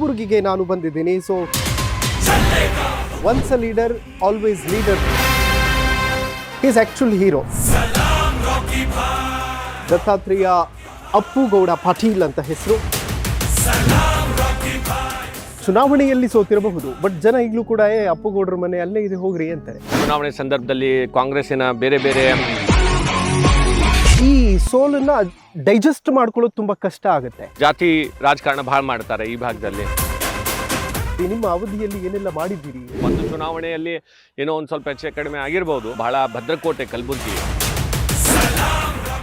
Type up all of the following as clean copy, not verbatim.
ಕಲಬುರಗಿಗೆ ನಾನು ಬಂದಿದ್ದೀನಿ. So once a leader always leader. Is actual hero Dattatreya Appugouda Patil ಅಂತ ಹೆಸರು. ಚುನಾವಣೆಯಲ್ಲಿ ಸೋತಿರಬಹುದು, ಬಟ್ ಜನ ಈಗಲೂ ಕೂಡ ಅಪ್ಪುಗೌಡರ ಮನೆ ಅಲ್ಲೇ ಇದೆ ಹೋಗ್ರಿ ಅಂತಾರೆ. ಚುನಾವಣೆ ಸಂದರ್ಭದಲ್ಲಿ ಕಾಂಗ್ರೆಸ್ಸಿನ ಬೇರೆ ಬೇರೆ ಈ ಸೋಲನ್ನ ಡೈಜೆಸ್ಟ್ ಮಾಡ್ಕೊಳ್ಳೋದು ತುಂಬಾ ಕಷ್ಟ ಆಗುತ್ತೆ. ಜಾತಿ ರಾಜಕಾರಣ ಬಹಳ ಮಾಡ್ತಾರೆ ಈ ಭಾಗದಲ್ಲಿ. ನಿಮ್ಮ ಅವಧಿಯಲ್ಲಿ ಏನೆಲ್ಲ ಮಾಡಿದ್ದೀರಿ? ಒಂದು ಚುನಾವಣೆಯಲ್ಲಿ ಏನೋ ಒಂದು ಸ್ವಲ್ಪ ಹೆಚ್ಚು ಕಡಿಮೆ ಆಗಿರ್ಬೋದು. ಬಹಳ ಭದ್ರಕೋಟೆ ಕಲಬುರಗಿ.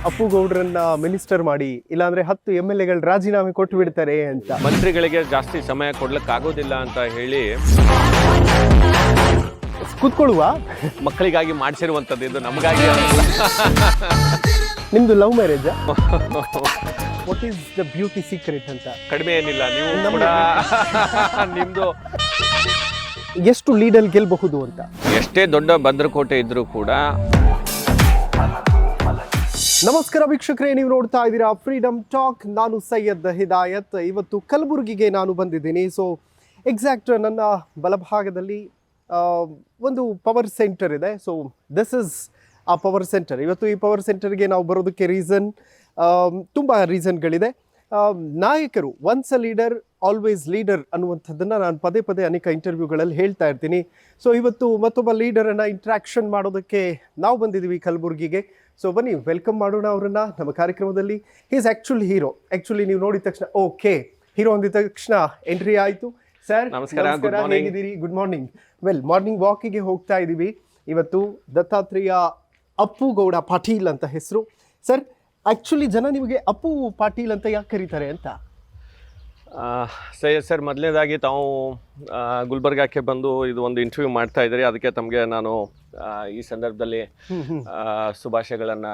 ಅಪ್ಪುಗೌಡರನ್ನ ಮಿನಿಸ್ಟರ್ ಮಾಡಿ, ಇಲ್ಲಾಂದ್ರೆ 10 MLAಗಳು ರಾಜೀನಾಮೆ ಕೊಟ್ಟು ಬಿಡ್ತಾರೆ ಅಂತ. ಮಂತ್ರಿಗಳಿಗೆ ಜಾಸ್ತಿ ಸಮಯ ಕೊಡ್ಲಿಕ್ಕಾಗೋದಿಲ್ಲ ಅಂತ ಹೇಳಿ ಕೂತ್ಕೊಳ್ಳುವ ಮಕ್ಕಳಿಗಾಗಿ ಮಾಡಿಸಿರುವಂಥದ್ದು. ಇದು ನಮಗಾಗಿ ನಿಮ್ದು love marriage? What is the beauty secret ಅಂತ? ಕಡಿಮೆ ಏನಿಲ್ಲ, ನೀವು ಕೂಡ ನಿಮ್ದು ಎಷ್ಟು ಲೀಡಲ್ಲಿ ಗೆಲ್ಲಬಹುದು ಅಂತ. ಎಷ್ಟೇ ದೊಡ್ಡ ಭದ್ರಕೋಟೆ ಇದ್ರೂ ಕೂಡ. ನಮಸ್ಕಾರ ವೀಕ್ಷಕರೇ, ನೀವು ನೋಡ್ತಾ ಇದ್ದೀರಾ ಫ್ರೀಡಮ್ ಟಾಕ್. ನಾನು ಸೈಯದ್ ಹಿದಾಯತ್. ಇವತ್ತು ಕಲಬುರಗಿಗೆ ನಾನು ಬಂದಿದ್ದೀನಿ. ಸೊ ಎಕ್ಸಾಕ್ಟ್ ನನ್ನ ಬಲಭಾಗದಲ್ಲಿ ಒಂದು ಪವರ್ ಸೆಂಟರ್ ಇದೆ. ಸೊ ದಿಸ್ ಇಸ್ ಆ ಪವರ್ ಸೆಂಟರ್. ಇವತ್ತು ಈ ಪವರ್ ಸೆಂಟರ್ಗೆ ನಾವು ಬರೋದಕ್ಕೆ ರೀಸನ್ ತುಂಬ ರೀಸನ್ಗಳಿದೆ. ನಾಯಕರು once a leader always leader ಅನ್ನುವಂಥದ್ದನ್ನು ನಾನು ಪದೇ ಪದೇ ಅನೇಕ ಇಂಟರ್ವ್ಯೂಗಳಲ್ಲಿ ಹೇಳ್ತಾ ಇರ್ತೀನಿ. ಸೊ ಇವತ್ತು ಮತ್ತೊಬ್ಬ ಲೀಡರನ್ನು ಇಂಟ್ರಾಕ್ಷನ್ ಮಾಡೋದಕ್ಕೆ ನಾವು ಬಂದಿದ್ದೀವಿ ಕಲಬುರಗಿಗೆ. ಸೊ ಬನ್ನಿ ವೆಲ್ಕಮ್ ಮಾಡೋಣ ಅವರನ್ನ ನಮ್ಮ ಕಾರ್ಯಕ್ರಮದಲ್ಲಿ. Is actual hero. ಆ್ಯಕ್ಚುಲಿ ನೀವು ನೋಡಿದ ತಕ್ಷಣ ಓಕೆ ಹೀರೋ ಅಂದಿದ ತಕ್ಷಣ ಎಂಟ್ರಿ ಆಯಿತು. ಸರ್ ನಮಸ್ಕಾರ, ಹೇಗಿದ್ದೀರಿ? Good morning. ವೆಲ್, ಮಾರ್ನಿಂಗ್ ವಾಕಿಗೆ ಹೋಗ್ತಾ ಇದ್ದೀವಿ. ಇವತ್ತು ದತ್ತಾತ್ರೇಯ ಅಪ್ಪುಗೌಡ ಪಾಟೀಲ್ ಅಂತ ಹೆಸರು. ಸರ್, ಆ್ಯಕ್ಚುಲಿ ಜನ ನಿಮಗೆ ಅಪ್ಪು ಪಾಟೀಲ್ ಅಂತ ಯಾಕೆ ಕರೀತಾರೆ ಅಂತ? ಸರ್, ಮೊದಲನೇದಾಗಿ ತಾವು ಗುಲ್ಬರ್ಗಕ್ಕೆ ಬಂದು ಇದು ಒಂದು ಇಂಟರ್ವ್ಯೂ ಮಾಡ್ತಾ ಇದ್ದೀರಿ. ಅದಕ್ಕೆ ತಮಗೆ ನಾನು ಈ ಸಂದರ್ಭದಲ್ಲಿ ಶುಭಾಶಯಗಳನ್ನು,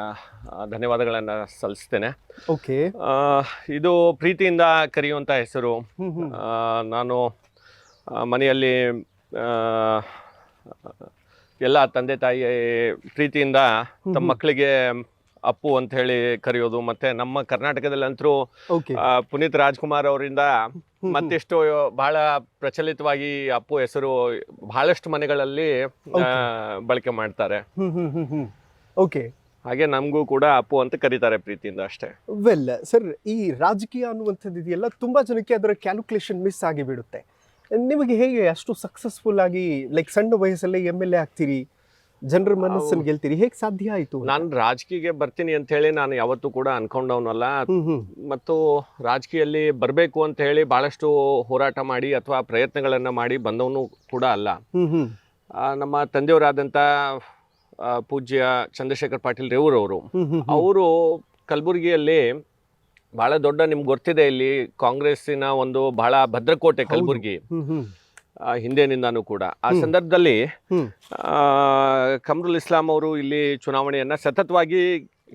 ಧನ್ಯವಾದಗಳನ್ನು ಸಲ್ಲಿಸ್ತೇನೆ. ಓಕೆ. ಇದು ಪ್ರೀತಿಯಿಂದ ಕರೆಯುವಂಥ ಹೆಸರು. ನಾನು ಮನೆಯಲ್ಲಿ ಎಲ್ಲ ತಂದೆ ತಾಯಿ ಪ್ರೀತಿಯಿಂದ ತಮ್ಮ ಮಕ್ಕಳಿಗೆ ಅಪ್ಪು ಅಂತ ಹೇಳಿ ಕರೆಯೋದು. ಮತ್ತೆ ನಮ್ಮ ಕರ್ನಾಟಕದಲ್ಲಂತರೂ ಪುನೀತ್ ರಾಜ್ಕುಮಾರ್ ಅವರಿಂದ ಮತ್ತೆಷ್ಟು ಬಹಳ ಪ್ರಚಲಿತವಾಗಿ ಅಪ್ಪು ಹೆಸರು ಬಹಳಷ್ಟು ಮನೆಗಳಲ್ಲಿ ಬಳಕೆ ಮಾಡ್ತಾರೆ. ಓಕೆ. ಹಾಗೆ ನಮಗೂ ಕೂಡ ಅಪ್ಪು ಅಂತ ಕರೀತಾರೆ ಪ್ರೀತಿಯಿಂದ, ಅಷ್ಟೇ. ವೆಲ್ ಸರ್, ಈ ರಾಜಕೀಯ ಅನ್ನುವಂಥದ್ದು ಇದೆಯಲ್ಲ, ತುಂಬಾ ಜನಕ್ಕೆ ಅದರ ಕ್ಯಾಲ್ಕುಲೇಷನ್ ಮಿಸ್ ಆಗಿ ಬಿಡುತ್ತೆ. ನಿಮಗೆ ಹೇಗೆ ಅಷ್ಟು ಸಕ್ಸಸ್ಫುಲ್ ಆಗಿ ಲೈಕ್ ಸಣ್ಣ ವಯಸ್ಸಲ್ಲೇ MLA ಆಗ್ತೀರಿ, ಜನರ ಮನಸ್ಸನ್ನು ಗೆಲ್ತೀರಿ? ಹೇಗೆ ಸಾಧ್ಯ ಆಯಿತು? ನಾನು ರಾಜಕೀಯಕ್ಕೆ ಬರ್ತೀನಿ ಅಂತ ಹೇಳಿ ನಾನು ಯಾವತ್ತೂ ಕೂಡ ಅನ್ಕೊಂಡವನಲ್ಲ. ಮತ್ತು ರಾಜಕೀಯಲ್ಲಿ ಬರಬೇಕು ಅಂತ ಹೇಳಿ ಬಹಳಷ್ಟು ಹೋರಾಟ ಮಾಡಿ ಅಥವಾ ಪ್ರಯತ್ನಗಳನ್ನು ಮಾಡಿ ಬಂದವನು ಕೂಡ ಅಲ್ಲ. ನಮ್ಮ ತಂದೆಯವರಾದಂಥ ಪೂಜ್ಯ ಚಂದ್ರಶೇಖರ್ ಪಾಟೀಲ್ ರೇವೂರವರು, ಅವರು ಕಲಬುರಗಿಯಲ್ಲಿ ಬಹಳ ದೊಡ್ಡ, ನಿಮ್ಗೆ ಗೊತ್ತಿದೆ, ಇಲ್ಲಿ ಕಾಂಗ್ರೆಸ್ಸಿನ ಒಂದು ಬಹಳ ಭದ್ರಕೋಟೆ ಕಲಬುರಗಿ ಹಿಂದೆನಿಂದಾನು ಕೂಡ. ಆ ಸಂದರ್ಭದಲ್ಲಿ ಕಮರುಲ್ ಇಸ್ಲಾಂ ಅವರು ಇಲ್ಲಿ ಚುನಾವಣೆಯನ್ನ ಸತತವಾಗಿ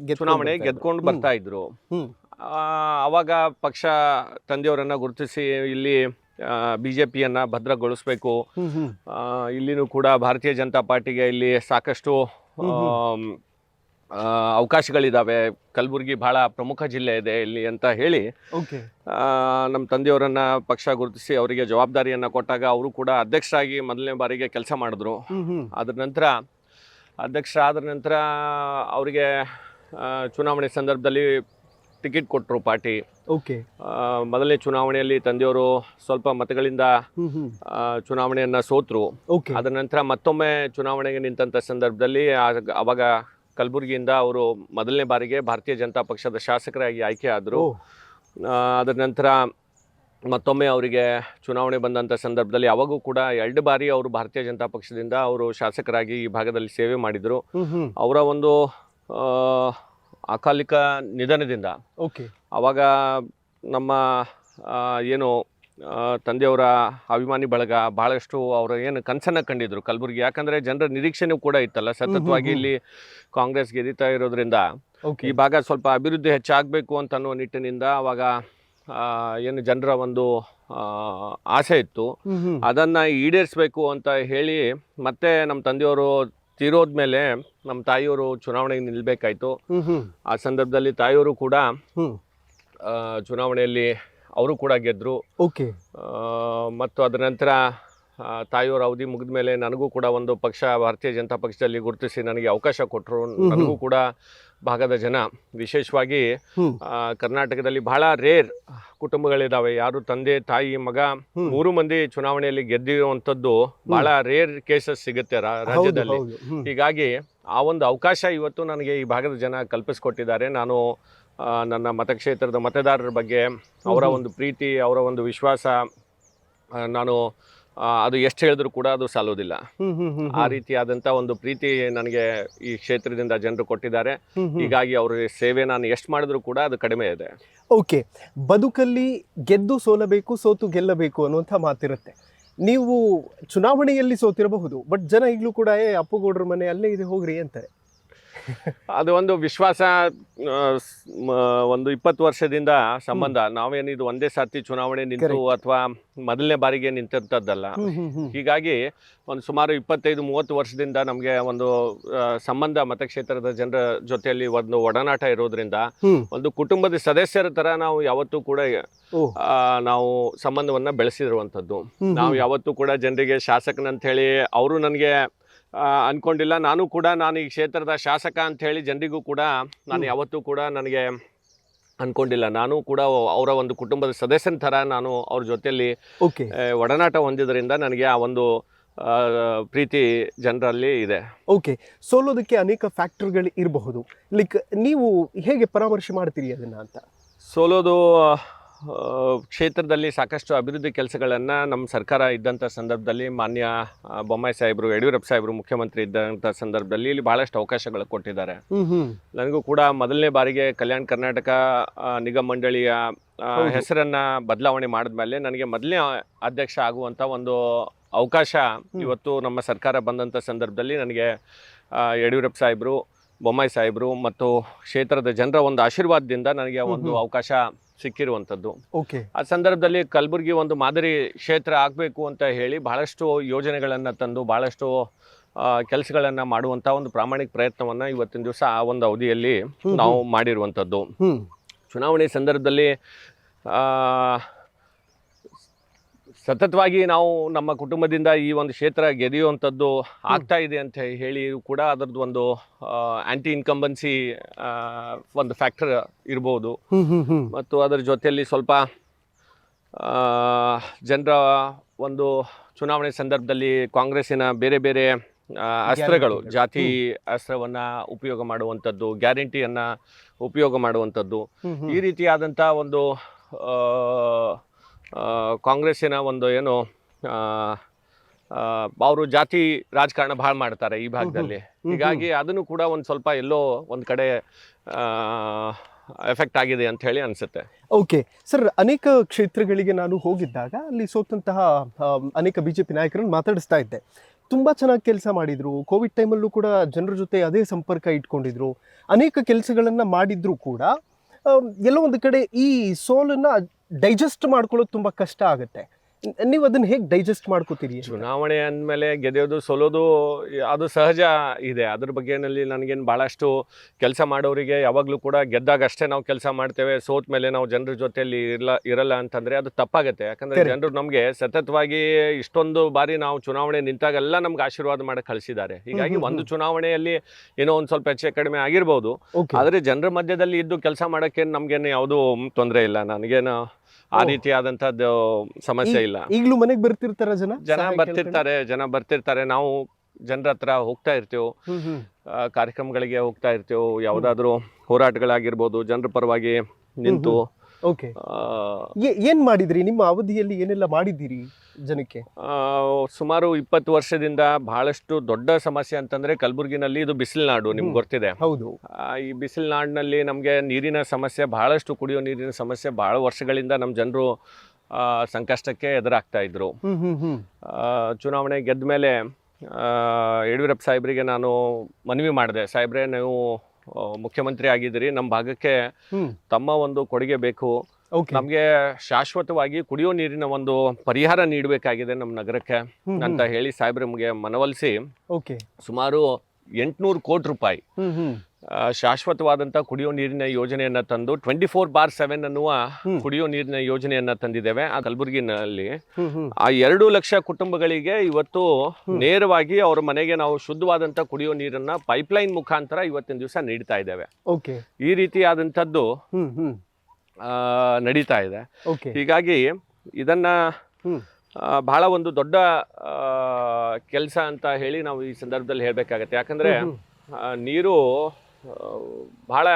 ಗೆದ್ಕೊಂಡು ಬರ್ತಾ ಇದ್ರು. ಅವಾಗ ಪಕ್ಷ ತಂದೆಯವರನ್ನ ಗುರುತಿಸಿ ಇಲ್ಲಿ BJPಯನ್ನ ಭದ್ರಗೊಳಿಸ್ಬೇಕು, ಇಲ್ಲಿನೂ ಕೂಡ ಭಾರತೀಯ ಜನತಾ ಪಾರ್ಟಿಗೆ ಇಲ್ಲಿ ಸಾಕಷ್ಟು ಅವಕಾಶಗಳಿದ್ದಾವೆ, ಕಲಬುರಗಿ ಬಹಳ ಪ್ರಮುಖ ಜಿಲ್ಲೆ ಇದೆ ಇಲ್ಲಿ ಅಂತ ಹೇಳಿ ನಮ್ಮ ತಂದೆಯವರನ್ನ ಪಕ್ಷ ಗುರುತಿಸಿ ಅವರಿಗೆ ಜವಾಬ್ದಾರಿಯನ್ನು ಕೊಟ್ಟಾಗ ಅವರು ಕೂಡ ಅಧ್ಯಕ್ಷರಾಗಿ ಮೊದಲನೇ ಬಾರಿಗೆ ಕೆಲಸ ಮಾಡಿದ್ರು. ಅದರ ನಂತರ ಅಧ್ಯಕ್ಷರಾದ ನಂತರ ಅವರಿಗೆ ಚುನಾವಣೆ ಸಂದರ್ಭದಲ್ಲಿ ಟಿಕೆಟ್ ಕೊಟ್ಟರು ಪಾರ್ಟಿ. ಮೊದಲನೇ ಚುನಾವಣೆಯಲ್ಲಿ ತಂದೆಯವರು ಸ್ವಲ್ಪ ಮತಗಳಿಂದ ಚುನಾವಣೆಯನ್ನು ಸೋತರು. ಅದರ ನಂತರ ಮತ್ತೊಮ್ಮೆ ಚುನಾವಣೆಗೆ ನಿಂತ ಸಂದರ್ಭದಲ್ಲಿ ಅವಾಗ ಕಲಬುರಗಿಯಿಂದ ಅವರು ಮೊದಲನೇ ಬಾರಿಗೆ ಭಾರತೀಯ ಜನತಾ ಪಕ್ಷದ ಶಾಸಕರಾಗಿ ಆಯ್ಕೆ ಆದರು. ಅದರ ನಂತರ ಮತ್ತೊಮ್ಮೆ ಅವರಿಗೆ ಚುನಾವಣೆ ಬಂದಂಥ ಸಂದರ್ಭದಲ್ಲಿ ಅವಾಗೂ ಕೂಡ 2 ಬಾರಿ ಅವರು ಭಾರತೀಯ ಜನತಾ ಪಕ್ಷದಿಂದ ಅವರು ಶಾಸಕರಾಗಿ ಈ ಭಾಗದಲ್ಲಿ ಸೇವೆ ಮಾಡಿದರು. ಅವರ ಒಂದು ಅಕಾಲಿಕ ನಿಧನದಿಂದ ಅವಾಗ ನಮ್ಮ ಏನು ತಂದೆಯವರ ಅಭಿಮಾನಿ ಬಳಗ ಬಹಳಷ್ಟು ಅವರು ಏನು ಕನಸನ್ನು ಕಂಡಿದ್ರು ಕಲಬುರಗಿ. ಯಾಕಂದರೆ ಜನರ ನಿರೀಕ್ಷೆನೂ ಕೂಡ ಇತ್ತಲ್ಲ, ಸತತವಾಗಿ ಇಲ್ಲಿ ಕಾಂಗ್ರೆಸ್ ಗೆದ್ದಿತಾ ಇರೋದ್ರಿಂದ ಈ ಭಾಗ ಸ್ವಲ್ಪ ಅಭಿವೃದ್ಧಿ ಹೆಚ್ಚಾಗಬೇಕು ಅಂತ ಅನ್ನೋ ನಿಟ್ಟಿನಿಂದ ಅವಾಗ ಏನು ಜನರ ಒಂದು ಆಸೆ ಇತ್ತು, ಅದನ್ನು ಈಡೇರಿಸಬೇಕು ಅಂತ ಹೇಳಿ ಮತ್ತೆ ನಮ್ಮ ತಂದೆಯವರು ತೀರೋದ್ಮೇಲೆ ನಮ್ಮ ತಾಯಿಯವರು ಚುನಾವಣೆಗೆ ನಿಲ್ಲಬೇಕಾಯ್ತು. ಆ ಸಂದರ್ಭದಲ್ಲಿ ತಾಯಿಯವರು ಕೂಡ ಚುನಾವಣೆಯಲ್ಲಿ ಅವರು ಕೂಡ ಗೆದ್ದರು. ಓಕೆ. ಮತ್ತು ಅದರ ನಂತರ ತಾಯಿಯವರ ಅವಧಿ ಮುಗಿದ ಮೇಲೆ ನನಗೂ ಕೂಡ ಒಂದು ಪಕ್ಷ ಭಾರತೀಯ ಜನತಾ ಪಕ್ಷದಲ್ಲಿ ಗುರುತಿಸಿ ನನಗೆ ಅವಕಾಶ ಕೊಟ್ಟರು. ನನಗೂ ಕೂಡ ಭಾಗದ ಜನ, ವಿಶೇಷವಾಗಿ ಕರ್ನಾಟಕದಲ್ಲಿ ಬಹಳ ರೇರ್ ಕುಟುಂಬಗಳಿದ್ದಾವೆ, ಯಾರು ತಂದೆ ತಾಯಿ ಮಗ 3 ಮಂದಿ ಚುನಾವಣೆಯಲ್ಲಿ ಗೆದ್ದಿರುವಂಥದ್ದು ಬಹಳ ರೇರ್ ಕೇಸಸ್ ಸಿಗುತ್ತೆ ರಾಜ್ಯದಲ್ಲಿ. ಹೀಗಾಗಿ ಆ ಒಂದು ಅವಕಾಶ ಇವತ್ತು ನನಗೆ ಈ ಭಾಗದ ಜನ ಕಲ್ಪಿಸ್ಕೊಟ್ಟಿದ್ದಾರೆ. ನಾನು ನನ್ನ ಮತಕ್ಷೇತ್ರದ ಮತದಾರರ ಬಗ್ಗೆ ಅವರ ಒಂದು ಪ್ರೀತಿ, ಅವರ ಒಂದು ವಿಶ್ವಾಸ, ನಾನು ಅದು ಎಷ್ಟು ಹೇಳಿದ್ರು ಕೂಡ ಅದು ಸಾಲೋದಿಲ್ಲ. ಆ ರೀತಿಯಾದಂಥ ಒಂದು ಪ್ರೀತಿ ನನಗೆ ಈ ಕ್ಷೇತ್ರದಿಂದ ಜನರು ಕೊಟ್ಟಿದ್ದಾರೆ. ಹೀಗಾಗಿ ಅವರ ಸೇವೆ ನಾನು ಎಷ್ಟು ಮಾಡಿದ್ರು ಕೂಡ ಅದು ಕಡಿಮೆ ಇದೆ. ಓಕೆ. ಬದುಕಲ್ಲಿ ಗೆದ್ದು ಸೋಲಬೇಕು, ಸೋತು ಗೆಲ್ಲಬೇಕು ಅನ್ನುವಂಥ ಮಾತಿರುತ್ತೆ. ನೀವು ಚುನಾವಣೆಯಲ್ಲಿ ಸೋತಿರಬಹುದು, ಬಟ್ ಜನ ಈಗಲೂ ಕೂಡ ಅಪ್ಪುಗೌಡ್ರ ಮನೆ ಅಲ್ಲೇ ಇದೆ ಹೋಗ್ರಿ ಅಂತಾರೆ. ಅದು ಒಂದು ವಿಶ್ವಾಸ, ಒಂದು 20 ವರ್ಷದಿಂದ ಸಂಬಂಧ. ನಾವೇನಿದು ಒಂದೇ ಸರ್ತಿ ಚುನಾವಣೆ ನಿಂತು ಅಥವಾ ಮೊದಲನೇ ಬಾರಿಗೆ ನಿಂತಂಥದ್ದಲ್ಲ. ಹೀಗಾಗಿ ಒಂದು ಸುಮಾರು 25-30 ವರ್ಷದಿಂದ ನಮಗೆ ಒಂದು ಸಂಬಂಧ ಮತಕ್ಷೇತ್ರದ ಜನರ ಜೊತೆಯಲ್ಲಿ ಒಂದು ಒಡನಾಟ ಇರೋದ್ರಿಂದ ಒಂದು ಕುಟುಂಬದ ಸದಸ್ಯರ ತರ ನಾವು ಯಾವತ್ತೂ ಕೂಡ ನಾವು ಸಂಬಂಧವನ್ನ ಬೆಳೆಸಿರುವಂಥದ್ದು. ನಾವು ಯಾವತ್ತೂ ಕೂಡ ಜನರಿಗೆ ಶಾಸಕನಂತ ಹೇಳಿ ಅವರು ನನಗೆ ಅನ್ಕೊಂಡಿಲ್ಲ, ನಾನು ಕೂಡ ನಾನು ಈ ಕ್ಷೇತ್ರದ ಶಾಸಕ ಅಂತ ಹೇಳಿ ಜನರಿಗೂ ಕೂಡ ನಾನು ಯಾವತ್ತೂ ಕೂಡ ನನಗೆ ಅನ್ಕೊಂಡಿಲ್ಲ. ನಾನು ಕೂಡ ಅವರ ಒಂದು ಕುಟುಂಬದ ಸದಸ್ಯನ ಥರ ನಾನು ಅವ್ರ ಜೊತೆಯಲ್ಲಿ ಒಡನಾಟ ಹೊಂದಿದ್ರಿಂದ ನನಗೆ ಆ ಒಂದು ಪ್ರೀತಿ ಜನರಲ್ಲಿ ಇದೆ. ಓಕೆ. ಸೋಲೋದಕ್ಕೆ ಅನೇಕ ಫ್ಯಾಕ್ಟರ್ಗಳು ಇರಬಹುದು. ಲೈಕ್ ನೀವು ಹೇಗೆ ಪರಾಮರ್ಶೆ ಮಾಡ್ತೀರಿ ಅದನ್ನ ಅಂತ? ಸೋಲೋದು, ಕ್ಷೇತ್ರದಲ್ಲಿ ಸಾಕಷ್ಟು ಅಭಿವೃದ್ಧಿ ಕೆಲಸಗಳನ್ನು ನಮ್ಮ ಸರ್ಕಾರ ಇದ್ದಂಥ ಸಂದರ್ಭದಲ್ಲಿ ಮಾನ್ಯ ಬೊಮ್ಮಾಯಿ ಸಾಹೇಬರು, ಯಡಿಯೂರಪ್ಪ ಸಾಹೇಬರು ಮುಖ್ಯಮಂತ್ರಿ ಇದ್ದಂಥ ಸಂದರ್ಭದಲ್ಲಿ ಇಲ್ಲಿ ಬಹಳಷ್ಟು ಅವಕಾಶಗಳು ಕೊಟ್ಟಿದ್ದಾರೆ. ನನಗೂ ಕೂಡ ಮೊದಲನೇ ಬಾರಿಗೆ ಕಲ್ಯಾಣ ಕರ್ನಾಟಕ ನಿಗಮ ಮಂಡಳಿಯ ಹೆಸರನ್ನ ಬದಲಾವಣೆ ಮಾಡಿದ್ಮೇಲೆ ನನಗೆ ಮೊದಲನೇ ಅಧ್ಯಕ್ಷ ಆಗುವಂಥ ಒಂದು ಅವಕಾಶ ಇವತ್ತು ನಮ್ಮ ಸರ್ಕಾರ ಬಂದಂಥ ಸಂದರ್ಭದಲ್ಲಿ ನನಗೆ ಯಡಿಯೂರಪ್ಪ ಸಾಹೇಬರು, ಬೊಮ್ಮಾಯಿ ಸಾಹೇಬರು ಮತ್ತು ಕ್ಷೇತ್ರದ ಜನರ ಒಂದು ಆಶೀರ್ವಾದದಿಂದ ನನಗೆ ಒಂದು ಅವಕಾಶ ಸಿಕ್ಕಿರುವಂಥದ್ದು. ಆ ಸಂದರ್ಭದಲ್ಲಿ ಕಲಬುರಗಿ ಒಂದು ಮಾದರಿ ಕ್ಷೇತ್ರ ಆಗಬೇಕು ಅಂತ ಹೇಳಿ ಬಹಳಷ್ಟು ಯೋಜನೆಗಳನ್ನು ತಂದು ಬಹಳಷ್ಟು ಕೆಲಸಗಳನ್ನು ಮಾಡುವಂಥ ಒಂದು ಪ್ರಾಮಾಣಿಕ ಪ್ರಯತ್ನವನ್ನು ಇವತ್ತಿನ ದಿವಸ ಆ ಒಂದು ಅವಧಿಯಲ್ಲಿ ನಾವು ಮಾಡಿರುವಂಥದ್ದು. ಚುನಾವಣೆ ಸಂದರ್ಭದಲ್ಲಿ ಸತತವಾಗಿ ನಾವು ನಮ್ಮ ಕುಟುಂಬದಿಂದ ಈ ಒಂದು ಕ್ಷೇತ್ರ ಗೆದಿಯುವಂಥದ್ದು ಆಗ್ತಾ ಇದೆ ಅಂತ ಹೇಳಿ ಕೂಡ ಅದರದ್ದು ಒಂದು ಆಂಟಿ ಇನ್ಕಂಬನ್ಸಿ ಒಂದು ಫ್ಯಾಕ್ಟರ್ ಇರ್ಬೋದು. ಮತ್ತು ಅದರ ಜೊತೆಯಲ್ಲಿ ಸ್ವಲ್ಪ ಜನರ ಒಂದು ಚುನಾವಣೆ ಸಂದರ್ಭದಲ್ಲಿ ಕಾಂಗ್ರೆಸ್ಸಿನ ಬೇರೆ ಬೇರೆ ಅಸ್ತ್ರಗಳು, ಜಾತಿ ಅಸ್ತ್ರವನ್ನು ಉಪಯೋಗ ಮಾಡುವಂಥದ್ದು, ಗ್ಯಾರಂಟಿಯನ್ನು ಉಪಯೋಗ ಮಾಡುವಂಥದ್ದು, ಈ ರೀತಿಯಾದಂಥ ಒಂದು ಕಾಂಗ್ರೆಸ್ಸಿನ ಒಂದು ಏನು ಅವರು ಜಾತಿ ರಾಜಕಾರಣ ಭಾಳ ಮಾಡ್ತಾರೆ ಈ ಭಾಗದಲ್ಲಿ. ಹೀಗಾಗಿ ಅದನ್ನು ಕೂಡ ಒಂದು ಸ್ವಲ್ಪ ಎಲ್ಲೋ ಒಂದು ಕಡೆ ಎಫೆಕ್ಟ್ ಆಗಿದೆ ಅಂತ ಹೇಳಿ ಅನಿಸುತ್ತೆ. ಓಕೆ ಸರ್, ಅನೇಕ ಕ್ಷೇತ್ರಗಳಿಗೆ ನಾನು ಹೋಗಿದ್ದಾಗ ಅಲ್ಲಿ ಸೋತಂತಹ ಅನೇಕ ಬಿಜೆಪಿ ನಾಯಕರನ್ನು ಮಾತಾಡಿಸ್ತಾ ಇದ್ದೆ. ತುಂಬ ಚೆನ್ನಾಗಿ ಕೆಲಸ ಮಾಡಿದ್ರು. ಕೋವಿಡ್ ಟೈಮಲ್ಲೂ ಕೂಡ ಜನರ ಜೊತೆ ಅದೇ ಸಂಪರ್ಕ ಇಟ್ಕೊಂಡಿದ್ರು. ಅನೇಕ ಕೆಲಸಗಳನ್ನು ಮಾಡಿದ್ರು ಕೂಡ ಎಲ್ಲೋ ಒಂದು ಕಡೆ ಈ ಸೋಲನ್ನು ಡೈಜೆಸ್ಟ್ ಮಾಡ್ಕೊಳ್ಳೋದು ತುಂಬ ಕಷ್ಟ ಆಗುತ್ತೆ. ನೀವು ಅದನ್ನ ಹೇಗೆ ಡೈಜೆಸ್ಟ್ ಮಾಡ್ಕೋತೀರಿ? ಚುನಾವಣೆ ಅಂದಮೇಲೆ ಗೆದೋದು ಸೋಲೋದು ಅದು ಸಹಜ ಇದೆ. ಅದ್ರ ಬಗ್ಗೆನಲ್ಲಿ ನನಗೇನು ಭಾಳಷ್ಟು ಕೆಲಸ ಮಾಡೋರಿಗೆ ಯಾವಾಗಲೂ ಕೂಡ ಗೆದ್ದಾಗ ಅಷ್ಟೇ ನಾವು ಕೆಲಸ ಮಾಡ್ತೇವೆ, ಸೋತ ಮೇಲೆ ನಾವು ಜನರ ಜೊತೆಯಲ್ಲಿ ಇರಲ್ಲ ಅಂತಂದರೆ ಅದು ತಪ್ಪಾಗುತ್ತೆ. ಯಾಕಂದರೆ ಜನರು ನಮಗೆ ಸತತವಾಗಿ ಇಷ್ಟೊಂದು ಬಾರಿ ನಾವು ಚುನಾವಣೆ ನಿಂತಾಗೆಲ್ಲ ನಮ್ಗೆ ಆಶೀರ್ವಾದ ಮಾಡಿ ಕಳಿಸಿದ್ದಾರೆ. ಹೀಗಾಗಿ ಒಂದು ಚುನಾವಣೆಯಲ್ಲಿ ಏನೋ ಒಂದು ಸ್ವಲ್ಪ ಹೆಚ್ಚು ಕಡಿಮೆ ಆಗಿರ್ಬೋದು, ಆದರೆ ಜನರ ಮಧ್ಯದಲ್ಲಿ ಇದ್ದು ಕೆಲಸ ಮಾಡೋಕ್ಕೆ ನಮಗೇನು ಯಾವುದೂ ತೊಂದರೆ ಇಲ್ಲ. ನನಗೇನು ಆ ರೀತಿಯಾದಂಥದ್ದು ಸಮಸ್ಯೆ ಇಲ್ಲ. ಈಗಲೂ ಮನೆಗೆ ಬರ್ತಿರ್ತಾರ ಜನ ಬರ್ತಿರ್ತಾರೆ. ನಾವು ಜನರ ಹತ್ರ ಹೋಗ್ತಾ ಇರ್ತೇವೆ, ಕಾರ್ಯಕ್ರಮಗಳಿಗೆ ಹೋಗ್ತಾ ಇರ್ತೇವೆ, ಯಾವುದಾದ್ರೂ ಹೋರಾಟಗಳಾಗಿರ್ಬೋದು, ಜನರ ಪರವಾಗಿ ನಿಂತು. ಓಕೆ, ಏನ್ ಮಾಡಿದ್ರಿ ನಿಮ್ಮ ಅವಧಿಯಲ್ಲಿ? ಏನೆಲ್ಲ ಮಾಡಿದ್ದೀರಿ ಜನಕ್ಕೆ? ಸುಮಾರು 20 ವರ್ಷದಿಂದ ಬಹಳಷ್ಟು ದೊಡ್ಡ ಸಮಸ್ಯೆ ಅಂತಂದ್ರೆ ಕಲಬುರಗಿನಲ್ಲಿ ಇದು ಬಿಸಿಲುನಾಡು, ನಿಮ್ಗೆ ಗೊತ್ತಿದೆ. ಹೌದು. ಈ ಬಿಸಿಲುನಾಡಿನಲ್ಲಿ ನಮಗೆ ನೀರಿನ ಸಮಸ್ಯೆ, ಬಹಳಷ್ಟು ಕುಡಿಯೋ ನೀರಿನ ಸಮಸ್ಯೆ ಬಹಳ ವರ್ಷಗಳಿಂದ ನಮ್ಮ ಜನರು ಸಂಕಷ್ಟಕ್ಕೆ ಎದುರಾಗ್ತಾ ಇದ್ರು. ಚುನಾವಣೆ ಗೆದ್ದ ಮೇಲೆ ಯಡಿಯೂರಪ್ಪ ಸಾಹೇಬರಿಗೆ ನಾನು ಮನವಿ ಮಾಡಿದೆ, ಸಾಹೇಬ್ರೆ ನೀವು ಮುಖ್ಯಮಂತ್ರಿ ಆಗಿದ್ದೀರಿ, ನಮ್ಮ ಭಾಗಕ್ಕೆ ತಮ್ಮ ಒಂದು ಕೊಡುಗೆ ಬೇಕು, ನಮಗೆ ಶಾಶ್ವತವಾಗಿ ಕುಡಿಯೋ ನೀರಿನ ಒಂದು ಪರಿಹಾರ ನೀಡಬೇಕಾಗಿದೆ ನಮ್ಮ ನಗರಕ್ಕೆ ಅಂತ ಹೇಳಿ ಸಾಹೇಬ್ರ ನಮಗೆ ಮನವೊಲಿಸಿ ಸುಮಾರು 800 ಕೋಟಿ ರೂಪಾಯಿ ಶಾಶ್ವತವಾದಂಥ ಕುಡಿಯೋ ನೀರಿನ ಯೋಜನೆಯನ್ನು ತಂದು 24/7 ಅನ್ನುವ ಕುಡಿಯೋ ನೀರಿನ ಯೋಜನೆಯನ್ನು ತಂದಿದ್ದೇವೆ ಆ ಕಲಬುರಗಿನಲ್ಲಿ. ಆ 2 ಲಕ್ಷ ಕುಟುಂಬಗಳಿಗೆ ಇವತ್ತು ನೇರವಾಗಿ ಅವ್ರ ಮನೆಗೆ ನಾವು ಶುದ್ಧವಾದಂಥ ಕುಡಿಯೋ ನೀರನ್ನು ಪೈಪ್ಲೈನ್ ಮುಖಾಂತರ ಇವತ್ತಿನ ದಿವಸ ನೀಡ್ತಾ ಇದ್ದೇವೆ. ಈ ರೀತಿಯಾದಂಥದ್ದು ನಡೀತಾ ಇದೆ. ಹೀಗಾಗಿ ಇದನ್ನ ಬಹಳ ಒಂದು ದೊಡ್ಡ ಕೆಲಸ ಅಂತ ಹೇಳಿ ನಾವು ಈ ಸಂದರ್ಭದಲ್ಲಿ ಹೇಳಬೇಕಾಗತ್ತೆ. ಯಾಕಂದ್ರೆ ನೀರು ಬಹಳ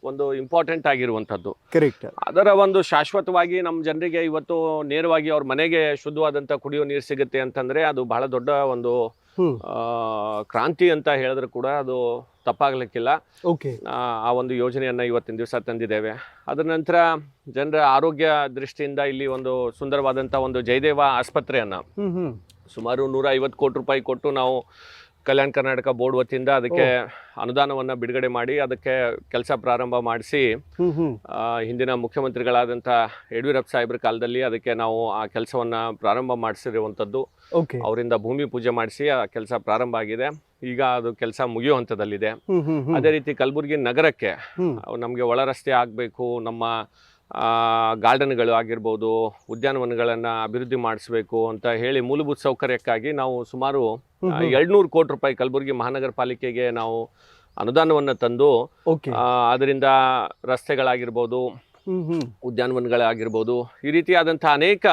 ಒಂದು ಇಂಪಾರ್ಟೆಂಟ್ ಆಗಿರುವಂಥದ್ದು. ಕರೆಕ್ಟ್. ಅದರ ಒಂದು ಶಾಶ್ವತವಾಗಿ ನಮ್ಮ ಜನರಿಗೆ ಇವತ್ತು ನೇರವಾಗಿ ಅವ್ರ ಮನೆಗೆ ಶುದ್ಧವಾದಂಥ ಕುಡಿಯೋ ನೀರು ಸಿಗುತ್ತೆ ಅಂತಂದ್ರೆ ಅದು ಬಹಳ ದೊಡ್ಡ ಒಂದು ಕ್ರಾಂತಿ ಅಂತ ಹೇಳಿದ್ರು ಕೂಡ ಅದು ತಪ್ಪಾಗ್ಲಿಕ್ಕಿಲ್ಲ. ಆ ಒಂದು ಯೋಜನೆಯನ್ನ ಇವತ್ತಿನ ದಿವಸ ತಂದಿದ್ದೇವೆ. ಅದರ ನಂತರ ಜನರ ಆರೋಗ್ಯ ದೃಷ್ಟಿಯಿಂದ ಇಲ್ಲಿ ಒಂದು ಸುಂದರವಾದಂಥ ಒಂದು ಜಯದೇವ ಆಸ್ಪತ್ರೆಯನ್ನ ಸುಮಾರು 150 ಕೋಟಿ ರೂಪಾಯಿ ಕೊಟ್ಟು ನಾವು ಕಲ್ಯಾಣ ಕರ್ನಾಟಕ ಬೋರ್ಡ್ ವತಿಯಿಂದ ಅದಕ್ಕೆ ಅನುದಾನವನ್ನ ಬಿಡುಗಡೆ ಮಾಡಿ ಅದಕ್ಕೆ ಕೆಲಸ ಪ್ರಾರಂಭ ಮಾಡಿಸಿ ಹಿಂದಿನ ಮುಖ್ಯಮಂತ್ರಿಗಳಾದಂಥ ಯಡಿಯೂರಪ್ಪ ಸಾಹೇಬ್ರ ಕಾಲದಲ್ಲಿ ಅದಕ್ಕೆ ನಾವು ಆ ಕೆಲಸವನ್ನ ಪ್ರಾರಂಭ ಮಾಡಿಸಿರುವಂಥದ್ದು. ಅವರಿಂದ ಭೂಮಿ ಪೂಜೆ ಮಾಡಿಸಿ ಆ ಕೆಲಸ ಪ್ರಾರಂಭ ಆಗಿದೆ. ಈಗ ಅದು ಕೆಲಸ ಮುಗಿಯೋ ಹಂತದಲ್ಲಿದೆ. ಅದೇ ರೀತಿ ಕಲಬುರಗಿ ನಗರಕ್ಕೆ ನಮಗೆ ಒಳ ರಸ್ತೆ ಆಗಬೇಕು, ನಮ್ಮ ಗಾರ್ಡನ್ಗಳು ಆಗಿರ್ಬೋದು, ಉದ್ಯಾನವನಗಳನ್ನು ಅಭಿವೃದ್ಧಿ ಮಾಡಿಸ್ಬೇಕು ಅಂತ ಹೇಳಿ ಮೂಲಭೂತ ಸೌಕರ್ಯಕ್ಕಾಗಿ ನಾವು ಸುಮಾರು 200 ಕೋಟಿ ರೂಪಾಯಿ ಕಲಬುರಗಿ ಮಹಾನಗರ ಪಾಲಿಕೆಗೆ ನಾವು ಅನುದಾನವನ್ನು ತಂದು ಅದರಿಂದ ರಸ್ತೆಗಳಾಗಿರ್ಬೋದು, ಉದ್ಯಾನವನಗಳಾಗಿರ್ಬೋದು, ಈ ರೀತಿಯಾದಂಥ ಅನೇಕ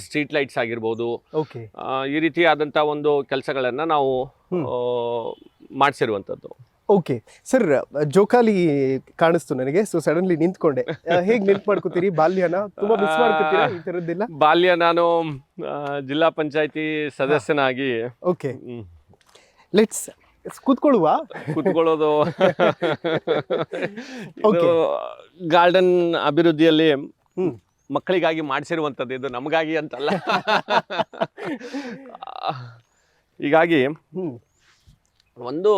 ಸ್ಟ್ರೀಟ್ ಲೈಟ್ಸ್ ಆಗಿರ್ಬೋದು, ಈ ರೀತಿಯಾದಂಥ ಒಂದು ಕೆಲಸಗಳನ್ನು ನಾವು ಮಾಡಿಸಿರುವಂಥದ್ದು. ಓಕೆ ಸರ್, ಜೋಕಾಲಿ ಕಾಣಿಸ್ತು ನನಗೆ, ಸೊ ಸಡನ್ಲಿ ನಿಂತ್ಕೊಂಡೆ. ಹೇಗೆ ನೆನ್ಪು ಮಾಡ್ಕೋತೀರಿ ಬಾಲ್ಯನ? ತುಂಬಾ ಮಿಸ್ ಮಾಡ್ಕೋತೀರಾ ಈ ಥರದ್ದೆಲ್ಲ? ಬಾಲ್ಯ ನಾನು ಜಿಲ್ಲಾ ಪಂಚಾಯತಿ ಸದಸ್ಯನಾಗಿ ಓಕೆ ಲೆಟ್ಸ್ ಕೂತ್ಕೊಳ್ಳುವ ಕೂತ್ಕೊಳ್ಳೋದು ಗಾರ್ಡನ್ ಅಭಿವೃದ್ಧಿಯಲ್ಲಿ ಮಕ್ಕಳಿಗಾಗಿ ಮಾಡಿಸಿರುವಂಥದ್ದು, ಇದು ನಮಗಾಗಿ ಅಂತಲ್ಲ. ಹೀಗಾಗಿ ಒಂದು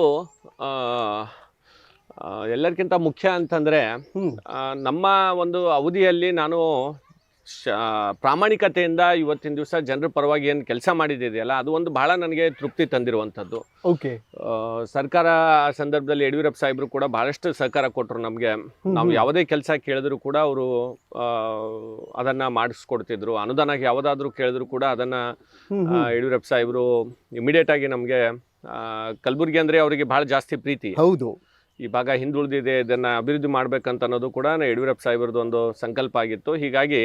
ಎಲ್ಲರಿಗಿಂತ ಮುಖ್ಯ ಅಂತಂದರೆ ನಮ್ಮ ಒಂದು ಅವಧಿಯಲ್ಲಿ ನಾನು ಪ್ರಾಮಾಣಿಕತೆಯಿಂದ ಇವತ್ತಿನ ದಿವಸ ಜನರ ಪರವಾಗಿ ಏನು ಕೆಲಸ ಮಾಡಿದೆಯಲ್ಲ ಅದು ಒಂದು ಬಹಳ ನನಗೆ ತೃಪ್ತಿ ತಂದಿರುವಂಥದ್ದು. ಸರ್ಕಾರ ಸಂದರ್ಭದಲ್ಲಿ ಯಡಿಯೂರಪ್ಪ ಸಾಹೇಬರು ಕೂಡ ಬಹಳಷ್ಟು ಸಹಕಾರ ಕೊಟ್ಟರು ನಮಗೆ. ನಾವು ಯಾವುದೇ ಕೆಲಸ ಕೇಳಿದ್ರು ಕೂಡ ಅವರು ಅದನ್ನು ಮಾಡಿಸ್ಕೊಡ್ತಿದ್ರು. ಅನುದಾನ ಯಾವುದಾದ್ರೂ ಕೇಳಿದ್ರು ಕೂಡ ಅದನ್ನು ಯಡಿಯೂರಪ್ಪ ಸಾಹೇಬರು ಇಮಿಡಿಯೇಟ್ ಆಗಿ ನಮಗೆ, ಕಲಬುರಗಿ ಅಂದರೆ ಅವರಿಗೆ ಬಹಳ ಜಾಸ್ತಿ ಪ್ರೀತಿ. ಹೌದು, ಈ ಭಾಗ ಹಿಂದುಳಿದಿದೆ, ಇದನ್ನು ಅಭಿವೃದ್ಧಿ ಮಾಡ್ಬೇಕಂತ ಅನ್ನೋದು ಕೂಡ ಯಡಿಯೂರಪ್ಪ ಸಾಹೇಬ್ರದ್ದು ಒಂದು ಸಂಕಲ್ಪ ಆಗಿತ್ತು. ಹೀಗಾಗಿ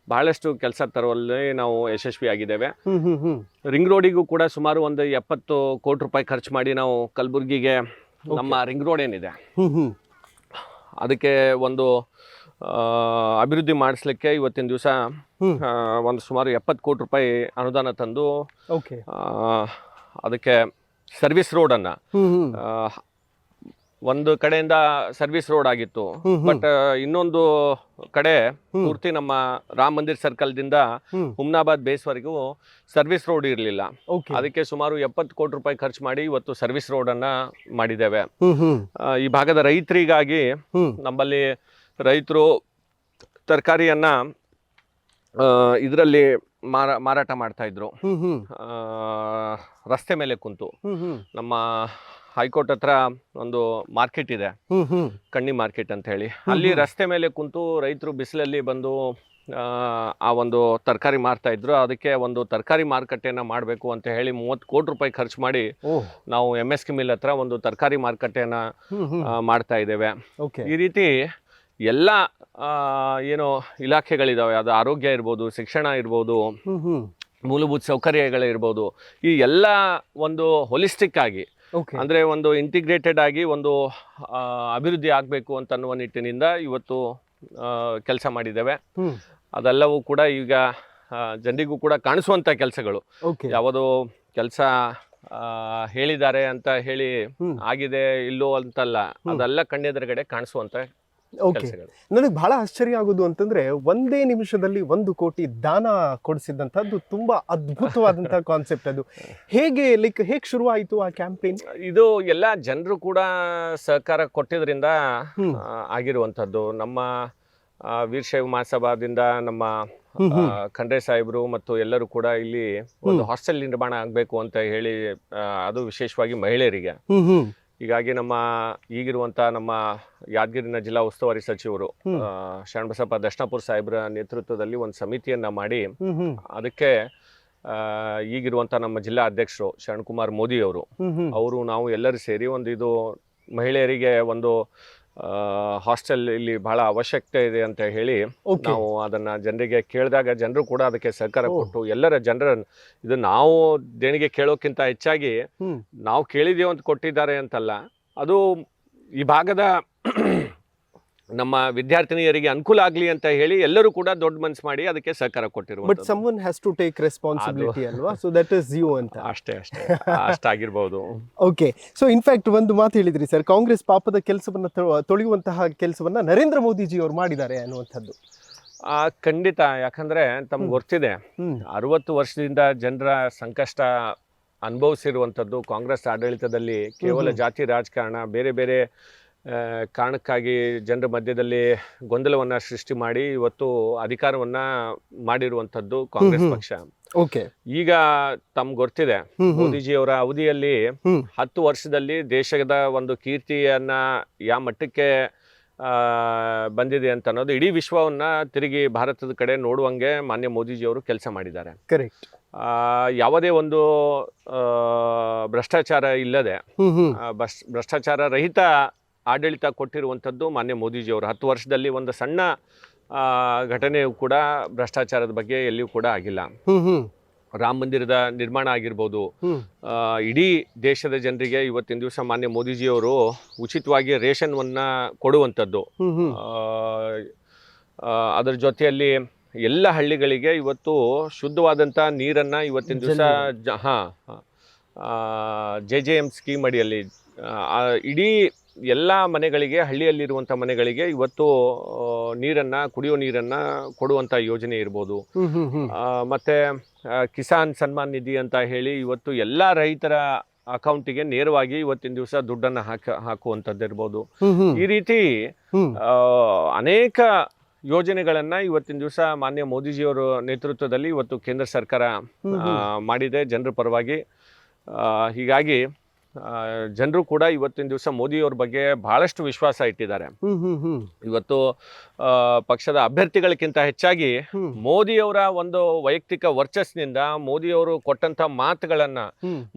ಬಹಳಷ್ಟು ಕೆಲಸ ತರುವಲ್ಲಿ ನಾವು ಯಶಸ್ವಿಯಾಗಿದ್ದೇವೆ. ರಿಂಗ್ ರೋಡಿಗೂ ಕೂಡ ಸುಮಾರು ಒಂದು 70 ಕೋಟಿ ರೂಪಾಯಿ ಖರ್ಚು ಮಾಡಿ ನಾವು ಕಲಬುರಗಿಗೆ ನಮ್ಮ ರಿಂಗ್ ರೋಡ್ ಏನಿದೆ ಅದಕ್ಕೆ ಒಂದು ಅಭಿವೃದ್ಧಿ ಮಾಡಿಸ್ಲಿಕ್ಕೆ ಇವತ್ತಿನ ದಿವಸ ಒಂದು ಸುಮಾರು 70 ಕೋಟಿ ರೂಪಾಯಿ ಅನುದಾನ ತಂದು ಅದಕ್ಕೆ ಸರ್ವಿಸ್ ರೋಡನ್ನು, ಒಂದು ಕಡೆಯಿಂದ ಸರ್ವಿಸ್ ರೋಡ್ ಆಗಿತ್ತು, ಬಟ್ ಇನ್ನೊಂದು ಕಡೆ ಪೂರ್ತಿ ನಮ್ಮ ರಾಮ ಮಂದಿರ್ ಸರ್ಕಲ್ದಿಂದ ಹುಮ್ನಾಬಾದ್ ಬೇಸ್ವರೆಗೂ ಸರ್ವಿಸ್ ರೋಡ್ ಇರಲಿಲ್ಲ. ಅದಕ್ಕೆ ಸುಮಾರು 70 ಕೋಟಿ ರೂಪಾಯಿ ಖರ್ಚು ಮಾಡಿ ಇವತ್ತು ಸರ್ವಿಸ್ ರೋಡನ್ನು ಮಾಡಿದ್ದೇವೆ. ಈ ಭಾಗದ ರೈತರಿಗಾಗಿ ನಮ್ಮಲ್ಲಿ ರೈತರು ತರಕಾರಿಯನ್ನ ಇದರಲ್ಲಿ ಮಾರಾಟ ಮಾಡ್ತಾ ಇದ್ರು, ರಸ್ತೆ ಮೇಲೆ ಕುಂತು. ನಮ್ಮ ಹೈಕೋರ್ಟ್ ಹತ್ರ ಒಂದು ಮಾರ್ಕೆಟ್ ಇದೆ, ಕಣ್ಣಿ ಮಾರ್ಕೆಟ್ ಅಂತ ಹೇಳಿ, ಅಲ್ಲಿ ರಸ್ತೆ ಮೇಲೆ ಕುಂತು ರೈತರು ಬಿಸಿಲಲ್ಲಿ ಬಂದು ಆ ಒಂದು ತರಕಾರಿ ಮಾರ್ತಾ ಇದ್ರು. ಅದಕ್ಕೆ ಒಂದು ತರಕಾರಿ ಮಾರುಕಟ್ಟೆಯನ್ನು ಮಾಡಬೇಕು ಅಂತ ಹೇಳಿ 30 ಕೋಟಿ ರೂಪಾಯಿ ಖರ್ಚು ಮಾಡಿ ನಾವು MSK ಮಿಲ್ ಹತ್ರ ಒಂದು ತರಕಾರಿ ಮಾರುಕಟ್ಟೆಯನ್ನು ಮಾಡ್ತಾ ಇದ್ದೇವೆ. ಈ ರೀತಿ ಎಲ್ಲ ಏನು ಇಲಾಖೆಗಳಿದಾವೆ, ಅದು ಆರೋಗ್ಯ ಇರ್ಬೋದು, ಶಿಕ್ಷಣ ಇರ್ಬೋದು, ಮೂಲಭೂತ ಸೌಕರ್ಯಗಳಿರ್ಬೋದು, ಈ ಎಲ್ಲ ಒಂದು ಹೋಲಿಸ್ಟಿಕ್ ಆಗಿ ಅಂದರೆ ಒಂದು ಇಂಟಿಗ್ರೇಟೆಡ್ ಆಗಿ ಒಂದು ಅಭಿವೃದ್ಧಿ ಆಗಬೇಕು ಅಂತ ಅನ್ನುವ ನಿಟ್ಟಿನಿಂದ ಇವತ್ತು ಕೆಲಸ ಮಾಡಿದ್ದೇವೆ. ಅದೆಲ್ಲವೂ ಕೂಡ ಈಗ ಜನರಿಗೂ ಕೂಡ ಕಾಣಿಸುವಂಥ ಕೆಲಸಗಳು. ಯಾವುದೋ ಕೆಲಸ ಹೇಳಿದ್ದಾರೆ ಅಂತ ಹೇಳಿ ಆಗಿದೆ ಇಲ್ಲೋ ಅಂತಲ್ಲ, ಅದೆಲ್ಲ ಕಣ್ಣೆದುರುಗಡೆ ಕಾಣಿಸುವಂಥ ಕೆಲಸಗಳು. ನನಗೆ ಬಹಳ ಆಶ್ಚರ್ಯ ಆಗೋದು ಅಂತಂದ್ರೆ, ಒಂದೇ ನಿಮಿಷದಲ್ಲಿ 1 ಕೋಟಿ ದಾನ ಕೊಡಿಸಿದಂಥದ್ದು ತುಂಬಾ ಅದ್ಭುತವಾದಂತಹ ಕಾನ್ಸೆಪ್ಟ್. ಅದು ಹೇಗೆ ಹೇಗೆ ಶುರು ಆಯಿತು ಆ ಕ್ಯಾಂಪೇನ್? ಇದು ಎಲ್ಲ ಜನರು ಕೂಡ ಸಹಕಾರ ಕೊಟ್ಟಿದ್ರಿಂದ ಆಗಿರುವಂಥದ್ದು. ನಮ್ಮ ವೀರಶೈವ ಮಹಾಸಭಾದಿಂದ ನಮ್ಮ ಖಂಡ್ರೆ ಸಾಹೇಬರು ಮತ್ತು ಎಲ್ಲರೂ ಕೂಡ ಇಲ್ಲಿ ಒಂದು ಹಾಸ್ಟೆಲ್ ನಿರ್ಮಾಣ ಆಗಬೇಕು ಅಂತ ಹೇಳಿ, ಅದು ವಿಶೇಷವಾಗಿ ಮಹಿಳೆಯರಿಗೆ ಹೀಗಾಗಿ ಈಗಿರುವಂಥ ನಮ್ಮ ಯಾದಗಿರಿನ ಜಿಲ್ಲಾ ಉಸ್ತುವಾರಿ ಸಚಿವರು ಶರಣಬಸಪ್ಪ ದರ್ಶನಾಪುರ ಸಾಹೇಬ್ರ ನೇತೃತ್ವದಲ್ಲಿ ಒಂದು ಸಮಿತಿಯನ್ನು ಮಾಡಿ ಅದಕ್ಕೆ ಈಗಿರುವಂಥ ನಮ್ಮ ಜಿಲ್ಲಾ ಅಧ್ಯಕ್ಷರು ಶರಣಕುಮಾರ್ ಮೋದಿ ಅವರು ನಾವು ಎಲ್ಲರೂ ಸೇರಿ ಇದು ಮಹಿಳೆಯರಿಗೆ ಒಂದು ಹಾಸ್ಟೆಲ್ ಇಲ್ಲಿ ಬಹಳ ಅವಶ್ಯಕತೆ ಇದೆ ಅಂತ ಹೇಳಿ ನಾವು ಅದನ್ನ ಜನರಿಗೆ ಕೇಳಿದಾಗ ಜನರು ಕೂಡ ಅದಕ್ಕೆ ಸಹಕಾರ ಕೊಟ್ಟು ಎಲ್ಲರ ಇದು ನಾವು ದೇಣಿಗೆ ಕೇಳೋಕ್ಕಿಂತ ಹೆಚ್ಚಾಗಿ ನಾವು ಕೇಳಿದೀವಿ ಅಂತ ಕೊಟ್ಟಿದ್ದಾರೆ ಅಂತಲ್ಲ, ಅದು ಈ ಭಾಗದ ನಮ್ಮ ವಿದ್ಯಾರ್ಥಿನಿಯರಿಗೆ ಅನುಕೂಲ ಆಗಲಿ ಅಂತ ಹೇಳಿ ಎಲ್ಲರೂ ಕೂಡ ದೊಡ್ಡ ಮನಸ್ಸು ಮಾಡಿ ಅದಕ್ಕೆ ಸಹಕಾರ ಕೊಟ್ಟಿರುವುದು. But someone has to take responsibility ಅಲ್ವಾ, ಸೊ ದಟ್ ಇಸ್ ಯು ಅಂತ. ಅಷ್ಟಾಗಿರ್ಬೋದು. ಓಕೆ, ಸೊ ಇನ್ಫ್ಯಾಕ್ಟ್ ಒಂದು ಮಾತು ಹೇಳಿದ್ರಿ ಸರ್, ಕಾಂಗ್ರೆಸ್ ಪಾಪದ ಕೆಲಸವನ್ನ ತೊಳೆಯುವಂತಹ ಕೆಲಸವನ್ನ ನರೇಂದ್ರ ಮೋದಿಜಿ ಅವರು ಮಾಡಿದ್ದಾರೆ ಅನ್ನುವಂಥದ್ದು. ಖಂಡಿತ. ಯಾಕಂದ್ರೆ ತಮ್ಗೆ ಗೊತ್ತಿದೆ 60 ವರ್ಷದಿಂದ ಜನರ ಸಂಕಷ್ಟ ಅನುಭವಿಸಿರುವಂಥದ್ದು ಕಾಂಗ್ರೆಸ್ ಆಡಳಿತದಲ್ಲಿ ಕೇವಲ ಜಾತಿ ರಾಜಕಾರಣ, ಬೇರೆ ಬೇರೆ ಕಾರಣಕ್ಕಾಗಿ ಜನರ ಮಧ್ಯದಲ್ಲಿ ಗೊಂದಲವನ್ನ ಸೃಷ್ಟಿ ಮಾಡಿ ಇವತ್ತು ಅಧಿಕಾರವನ್ನ ಮಾಡಿರುವಂಥದ್ದು ಕಾಂಗ್ರೆಸ್ ಪಕ್ಷ. ಈಗ ತಮ್ಗೆ ಗೊತ್ತಿದೆ, ಮೋದಿಜಿಯವರ ಅವಧಿಯಲ್ಲಿ 10 ವರ್ಷದಲ್ಲಿ ದೇಶದ ಒಂದು ಕೀರ್ತಿಯನ್ನ ಯಾವ ಮಟ್ಟಕ್ಕೆ ಬಂದಿದೆ ಅಂತ ಅನ್ನೋದು ಇಡೀ ವಿಶ್ವವನ್ನ ತಿರುಗಿ ಭಾರತದ ಕಡೆ ನೋಡುವಂಗೆ ಮಾನ್ಯ ಮೋದಿಜಿಯವರು ಕೆಲಸ ಮಾಡಿದ್ದಾರೆ. ಕರೆಕ್ಟ್. ಯಾವುದೇ ಒಂದು ಭ್ರಷ್ಟಾಚಾರ ಇಲ್ಲದೆ ಭ್ರಷ್ಟಾಚಾರ ರಹಿತ ಆಡಳಿತ ಕೊಟ್ಟಿರುವಂಥದ್ದು ಮಾನ್ಯ ಮೋದಿಜಿಯವರು. 10 ವರ್ಷದಲ್ಲಿ ಒಂದು ಸಣ್ಣ ಘಟನೆಯೂ ಕೂಡ ಭ್ರಷ್ಟಾಚಾರದ ಬಗ್ಗೆ ಎಲ್ಲಿಯೂ ಕೂಡ ಆಗಿಲ್ಲ. ರಾಮ ಮಂದಿರದ ನಿರ್ಮಾಣ ಆಗಿರ್ಬೋದು, ಇಡೀ ದೇಶದ ಜನರಿಗೆ ಇವತ್ತಿನ ದಿವಸ ಮಾನ್ಯ ಮೋದಿಜಿಯವರು ಉಚಿತವಾಗಿ ರೇಷನ್ವನ್ನ ಕೊಡುವಂಥದ್ದು, ಅದರ ಜೊತೆಯಲ್ಲಿ ಎಲ್ಲ ಹಳ್ಳಿಗಳಿಗೆ ಇವತ್ತು ಶುದ್ಧವಾದಂಥ ನೀರನ್ನು ಇವತ್ತಿನ ದಿವಸ JJM ಸ್ಕೀಮ್ ಅಡಿಯಲ್ಲಿ ಇಡೀ ಎಲ್ಲ ಮನೆಗಳಿಗೆ, ಹಳ್ಳಿಯಲ್ಲಿರುವಂಥ ಮನೆಗಳಿಗೆ ಇವತ್ತು ಕುಡಿಯೋ ನೀರನ್ನು ಕೊಡುವಂಥ ಯೋಜನೆ ಇರ್ಬೋದು. ಮತ್ತು ಕಿಸಾನ್ ಸನ್ಮಾನ್ ನಿಧಿ ಅಂತ ಹೇಳಿ ಇವತ್ತು ಎಲ್ಲ ರೈತರ ಅಕೌಂಟಿಗೆ ನೇರವಾಗಿ ಇವತ್ತಿನ ದಿವಸ ದುಡ್ಡನ್ನು ಹಾಕುವಂಥದ್ದಿರ್ಬೋದು. ಈ ರೀತಿ ಅನೇಕ ಯೋಜನೆಗಳನ್ನ ಇವತ್ತಿನ ದಿವಸ ಮಾನ್ಯ ಮೋದಿಜಿಯವರ ನೇತೃತ್ವದಲ್ಲಿ ಇವತ್ತು ಕೇಂದ್ರ ಸರ್ಕಾರ ಮಾಡಿದೆ ಜನರ ಪರವಾಗಿ. ಹೀಗಾಗಿ ಜನರು ಕೂಡ ಇವತ್ತಿನ ದಿವಸ ಮೋದಿಯವ್ರ ಬಗ್ಗೆ ಬಹಳಷ್ಟು ವಿಶ್ವಾಸ ಇಟ್ಟಿದ್ದಾರೆ. ಇವತ್ತು ಪಕ್ಷದ ಅಭ್ಯರ್ಥಿಗಳಕ್ಕಿಂತ ಹೆಚ್ಚಾಗಿ ಮೋದಿಯವರ ಒಂದು ವೈಯಕ್ತಿಕ ವರ್ಚಸ್ನಿಂದ, ಮೋದಿಯವರು ಕೊಟ್ಟಂತ ಮಾತುಗಳನ್ನ,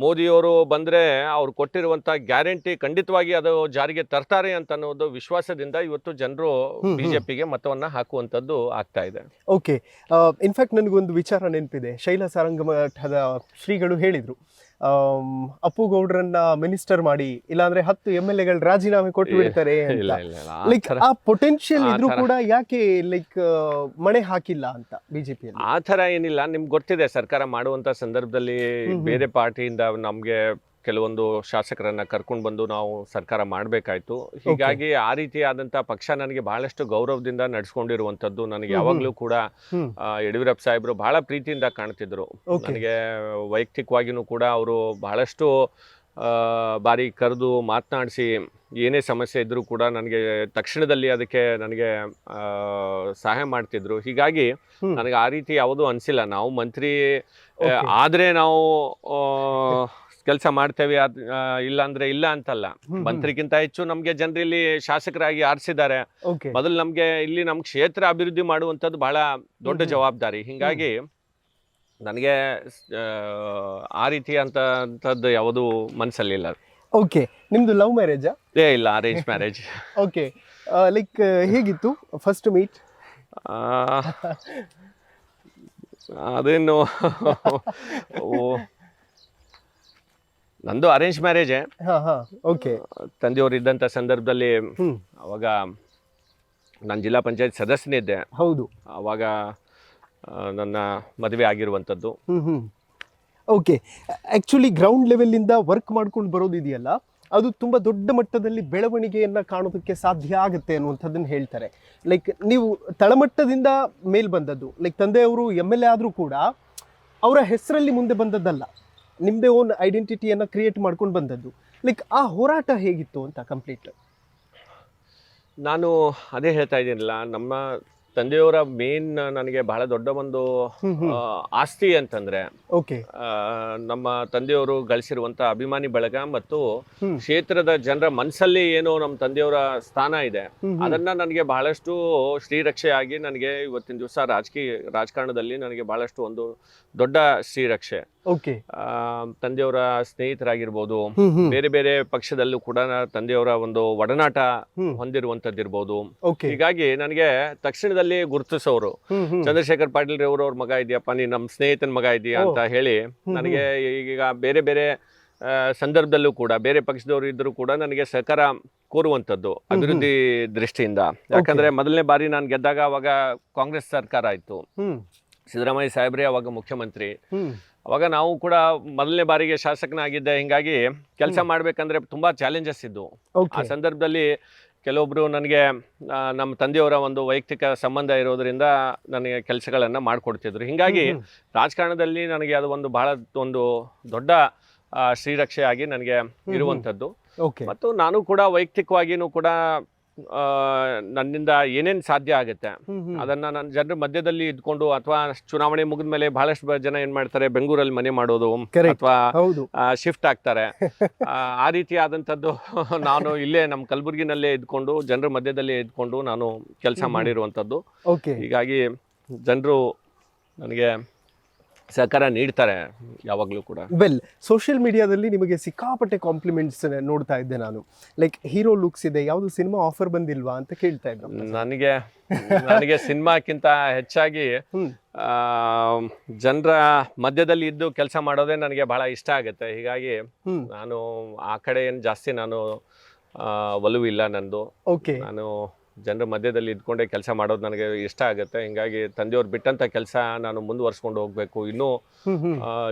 ಮೋದಿಯವರು ಬಂದ್ರೆ ಅವ್ರು ಕೊಟ್ಟಿರುವಂತ ಗ್ಯಾರಂಟಿ ಖಂಡಿತವಾಗಿ ಅದು ಜಾರಿಗೆ ತರ್ತಾರೆ ಅಂತ ಅನ್ನೋದು ವಿಶ್ವಾಸದಿಂದ ಇವತ್ತು ಜನರು ಬಿಜೆಪಿಗೆ ಮತವನ್ನ ಹಾಕುವಂತದ್ದು ಆಗ್ತಾ ಇದೆ. ಓಕೆ, ಇನ್ಫ್ಯಾಕ್ಟ್ ನನಗೊಂದು ವಿಚಾರ ನೆನಪಿದೆ. ಶೈಲ ಸಾರಂಗಮಠದ ಶ್ರೀಗಳು ಹೇಳಿದ್ರು, ಅಪ್ಪುಗೌಡ್ರನ್ನ ಮಿನಿಸ್ಟರ್ ಮಾಡಿ, ಇಲ್ಲಾಂದ್ರೆ 10 MLAಗಳು ರಾಜೀನಾಮೆ ಕೊಟ್ಟು ಬಿಡ್ತಾರೆ. ಲೈಕ್ ಆ ಪೊಟೆನ್ಶಿಯಲ್ ಇದ್ರೂ ಕೂಡ ಯಾಕೆ ಲೈಕ್ ಮಣೆ ಹಾಕಿಲ್ಲ ಅಂತ ಬಿಜೆಪಿಯಲ್ಲಿ? ಆ ಥರ ಏನಿಲ್ಲ. ನಿಮ್ಗೆ ಗೊತ್ತಿದೆ, ಸರ್ಕಾರ ಮಾಡುವಂತ ಸಂದರ್ಭದಲ್ಲಿ ಬೇರೆ ಪಾರ್ಟಿಯಿಂದ ನಮ್ಗೆ ಕೆಲವೊಂದು ಶಾಸಕರನ್ನ ಕರ್ಕೊಂಡು ಬಂದು ನಾವು ಸರ್ಕಾರ ಮಾಡಬೇಕಾಯ್ತು. ಹೀಗಾಗಿ ಆ ರೀತಿಯಾದಂಥ ಪಕ್ಷ ನನಗೆ ಬಹಳಷ್ಟು ಗೌರವದಿಂದ ನಡೆಸ್ಕೊಂಡಿರುವಂಥದ್ದು. ನನಗೆ ಯಾವಾಗಲೂ ಕೂಡ ಯಡಿಯೂರಪ್ಪ ಸಾಹೇಬರು ಬಹಳ ಪ್ರೀತಿಯಿಂದ ಕಾಣ್ತಿದ್ರು. ನನಗೆ ವೈಯಕ್ತಿಕವಾಗಿಯೂ ಕೂಡ ಅವರು ಬಹಳಷ್ಟು ಬಾರಿ ಕರೆದು ಮಾತನಾಡಿಸಿ ಏನೇ ಸಮಸ್ಯೆ ಇದ್ರೂ ಕೂಡ ನನಗೆ ತಕ್ಷಣದಲ್ಲಿ ಅದಕ್ಕೆ ನನಗೆ ಸಹಾಯ ಮಾಡ್ತಿದ್ರು. ಹೀಗಾಗಿ ನನಗೆ ಆ ರೀತಿ ಯಾವುದೂ ಅನಿಸಿಲ್ಲ. ನಾವು ಮಂತ್ರಿ ಆದರೆ ನಾವು ಕೆಲಸ ಮಾಡ್ತೇವೆ, ಇಲ್ಲಾಂದ್ರೆ ಇಲ್ಲ ಅಂತಲ್ಲ. ಮಂತ್ರಿಗಿಂತ ಹೆಚ್ಚು ನಮ್ಗೆ ಜನರಲ್ಲಿ ಶಾಸಕರಾಗಿ ಆರಿಸಿದ್ದಾರೆ. ಮೊದಲು ನಮ್ಗೆ ಇಲ್ಲಿ ನಮ್ ಕ್ಷೇತ್ರ ಅಭಿವೃದ್ಧಿ ಮಾಡುವಂಥದ್ದು ಬಹಳ ದೊಡ್ಡ ಜವಾಬ್ದಾರಿ. ಹಿಂಗಾಗಿ ನನಗೆ ಆ ರೀತಿ ಅಂತದ್ದು ಯಾವುದು ಮನಸ್ಸಲ್ಲಿಲ್ಲ. ಓಕೆ, ನಿಮ್ದು ಲವ್ ಮ್ಯಾರೇಜಾ? ಇಲ್ಲ, ಅರೇಂಜ್ ಮ್ಯಾರೇಜ್. ಓಕೆ, ಲೈಕ್ ಹೇಗಿತ್ತು ಫಸ್ಟ್ ಮೀಟ್? ಅದೇನು ನಂದು ಅರೇಂಜ್ ಮ್ಯಾರೇಜೇ. ತಂದೆಯವರು ಇದ್ದಂಥ ಸಂದರ್ಭದಲ್ಲಿ ಅವಾಗ ನಾನು ಜಿಲ್ಲಾ ಪಂಚಾಯತ್ ಸದಸ್ಯನಿದ್ದೆ. ಹೌದು, ಅವಾಗ ನನ್ನ ಮದುವೆ ಆಗಿರುವಂಥದ್ದು. ಓಕೆ, ಆ್ಯಕ್ಚುಲಿ ಗ್ರೌಂಡ್ ಲೆವೆಲಿಂದ ವರ್ಕ್ ಮಾಡ್ಕೊಂಡು ಬರೋದಿದೆಯಲ್ಲ, ಅದು ತುಂಬ ದೊಡ್ಡ ಮಟ್ಟದಲ್ಲಿ ಬೆಳವಣಿಗೆಯನ್ನು ಕಾಣೋದಕ್ಕೆ ಸಾಧ್ಯ ಆಗುತ್ತೆ ಅನ್ನುವಂಥದ್ದನ್ನು ಹೇಳ್ತಾರೆ. ಲೈಕ್ ನೀವು ತಳಮಟ್ಟದಿಂದ ಮೇಲ್ ಬಂದದ್ದು, ಲೈಕ್ ತಂದೆಯವರು MLA ಆದರೂ ಕೂಡ ಅವರ ಹೆಸರಲ್ಲಿ ಮುಂದೆ ಬಂದದ್ದಲ್ಲ, ನಿಮ್ಮದೇ ಓನ್ ಐಡೆಂಟಿಟಿಯನ್ನು ಕ್ರಿಯೇಟ್ ಮಾಡ್ಕೊಂಡು ಬಂದದ್ದು. ಲೈಕ್ ಆ ಹೋರಾಟ ಹೇಗಿತ್ತು ಅಂತ ಕಂಪ್ಲೀಟ್? ನಾನು ಅದೇ ಹೇಳ್ತಾ ಇದ್ದೀನಲ್ಲ, ನಮ್ಮ ತಂದೆಯವರ ಮೇನ್ ನನಗೆ ಬಹಳ ದೊಡ್ಡ ಒಂದು ಆಸ್ತಿ ಅಂತಂದ್ರೆ ಓಕೆ ನಮ್ಮ ತಂದೆಯವರು ಗಳಿಸಿರುವಂತ ಅಭಿಮಾನಿ ಬಳಗ ಮತ್ತು ಕ್ಷೇತ್ರದ ಜನರ ಮನಸ್ಸಲ್ಲಿ ಏನು ನಮ್ಮ ತಂದೆಯವರ ಸ್ಥಾನ ಇದೆ ಅದನ್ನ ನನಗೆ ಬಹಳಷ್ಟು ಶ್ರೀರಕ್ಷೆಯಾಗಿ ನನಗೆ ಇವತ್ತಿನ ದಿವಸ ರಾಜಕಾರಣದಲ್ಲಿ ನನಗೆ ಬಹಳಷ್ಟು ಒಂದು ದೊಡ್ಡ ಶ್ರೀರಕ್ಷೆ. ಓಕೆ ತಂದೆಯವರ ಸ್ನೇಹಿತರಾಗಿರ್ಬೋದು, ಬೇರೆ ಬೇರೆ ಪಕ್ಷದಲ್ಲೂ ಕೂಡ ತಂದೆಯವರ ಒಂದು ಒಡನಾಟ ಹೊಂದಿರುವಂತದ್ದಿರ್ಬೋದು. ಹೀಗಾಗಿ ನನಗೆ ತಕ್ಷಣದಲ್ಲಿ ಗುರುತಿಸೋರು, ಚಂದ್ರಶೇಖರ್ ಪಾಟೀಲ್ ಅವ್ರ ಮಗ ಇದೆಯಪ್ಪ, ನೀನ್ ನಮ್ಮ ಸ್ನೇಹಿತನ ಮಗ ಇದೆಯಾ ಅಂತ ಹೇಳಿ ನನಗೆ ಈಗ ಬೇರೆ ಬೇರೆ ಸಂದರ್ಭದಲ್ಲೂ ಕೂಡ ಬೇರೆ ಪಕ್ಷದವರು ಇದ್ರು ಕೂಡ ನನಗೆ ಸಹಕಾರ ಕೋರುವಂಥದ್ದು ಅಭಿವೃದ್ಧಿ ದೃಷ್ಟಿಯಿಂದ. ಯಾಕಂದ್ರೆ ಮೊದಲನೇ ಬಾರಿ ನಾನು ಗೆದ್ದಾಗ ಅವಾಗ ಕಾಂಗ್ರೆಸ್ ಸರ್ಕಾರ ಇತ್ತು, ಸಿದ್ದರಾಮಯ್ಯ ಸಾಹೇಬ್ರೆ ಅವಾಗ ಮುಖ್ಯಮಂತ್ರಿ. ಅವಾಗ ನಾವು ಕೂಡ ಮೊದಲನೇ ಬಾರಿಗೆ ಶಾಸಕನಾಗಿದ್ದೆ, ಹಿಂಗಾಗಿ ಕೆಲಸ ಮಾಡ್ಬೇಕಂದ್ರೆ ತುಂಬಾ ಚಾಲೆಂಜಸ್ ಇದ್ದು. ಆ ಸಂದರ್ಭದಲ್ಲಿ ಕೆಲವೊಬ್ರು ನನಗೆ ನಮ್ಮ ತಂದೆಯವರ ಒಂದು ವೈಯಕ್ತಿಕ ಸಂಬಂಧ ಇರೋದ್ರಿಂದ ನನಗೆ ಕೆಲಸಗಳನ್ನ ಮಾಡಿಕೊಡ್ತಿದ್ರು. ಹಿಂಗಾಗಿ ರಾಜಕಾರಣದಲ್ಲಿ ನನಗೆ ಅದು ಒಂದು ಬಹಳ ಒಂದು ದೊಡ್ಡ ಶ್ರೀರಕ್ಷೆಯಾಗಿ ನನಗೆ ಇರುವಂಥದ್ದು. ಮತ್ತು ನಾನು ಕೂಡ ವೈಯಕ್ತಿಕವಾಗಿಯೂ ಕೂಡ ನನ್ನಿಂದ ಏನೇನು ಸಾಧ್ಯ ಆಗುತ್ತೆ ಅದನ್ನ ನನ್ನ ಜನರ ಮಧ್ಯದಲ್ಲಿ ಇದ್ಕೊಂಡು, ಅಥವಾ ಚುನಾವಣೆ ಮುಗಿದ ಮೇಲೆ ಬಹಳಷ್ಟು ಜನ ಏನ್ ಮಾಡ್ತಾರೆ, ಬೆಂಗಳೂರಲ್ಲಿ ಮನೆ ಮಾಡೋದು ಅಥವಾ ಶಿಫ್ಟ್ ಆಗ್ತಾರೆ. ಆ ರೀತಿ ಆದಂಥದ್ದು ನಾನು ಇಲ್ಲೇ ನಮ್ಮ ಕಲಬುರಗಿನಲ್ಲೇ ಇದ್ಕೊಂಡು ಜನರ ಮಧ್ಯದಲ್ಲಿ ಇದ್ಕೊಂಡು ನಾನು ಕೆಲಸ ಮಾಡಿರುವಂಥದ್ದು. ಹೀಗಾಗಿ ಜನರು ನನಗೆ ಸಹಕಾರ ನೀಡ್ತಾರೆ ಯಾವಾಗಲೂ ಕೂಡ. ವೆಲ್, ಸೋಷಿಯಲ್ ಮೀಡಿಯಾದಲ್ಲಿ ನಿಮಗೆ ಸಿಕ್ಕಾಪಟ್ಟೆ ಕಾಂಪ್ಲಿಮೆಂಟ್ಸ್ ನೋಡ್ತಾ ಇದ್ದೆ ನಾನು. ಲೈಕ್ ಹೀರೋ ಲುಕ್ಸ್ ಇದೆ, ಯಾವುದು ಸಿನಿಮಾ ಆಫರ್ ಬಂದಿಲ್ವಾ ಅಂತ ಕೇಳ್ತಾ ಇದ್ದೆ. ನನಗೆ ಸಿನಿಮಾಕ್ಕಿಂತ ಹೆಚ್ಚಾಗಿ ಜನರ ಮಧ್ಯದಲ್ಲಿ ಇದ್ದು ಕೆಲಸ ಮಾಡೋದೇ ನನಗೆ ಬಹಳ ಇಷ್ಟ ಆಗುತ್ತೆ. ಹೀಗಾಗಿ ನಾನು ಆ ಕಡೆ ಏನು ಜಾಸ್ತಿ ನಾನು ಒಲವಿಲ್ಲ ನಂದು. ನಾನು ಜನರ ಮಧ್ಯದಲ್ಲಿ ಇದ್ಕೊಂಡೇ ಕೆಲಸ ಮಾಡೋದು ನನಗೆ ಇಷ್ಟ ಆಗುತ್ತೆ. ಹಿಂಗಾಗಿ ತಂದೆಯವ್ರು ಬಿಟ್ಟಂತ ಕೆಲಸ ನಾನು ಮುಂದುವರ್ಸ್ಕೊಂಡು ಹೋಗ್ಬೇಕು, ಇನ್ನೂ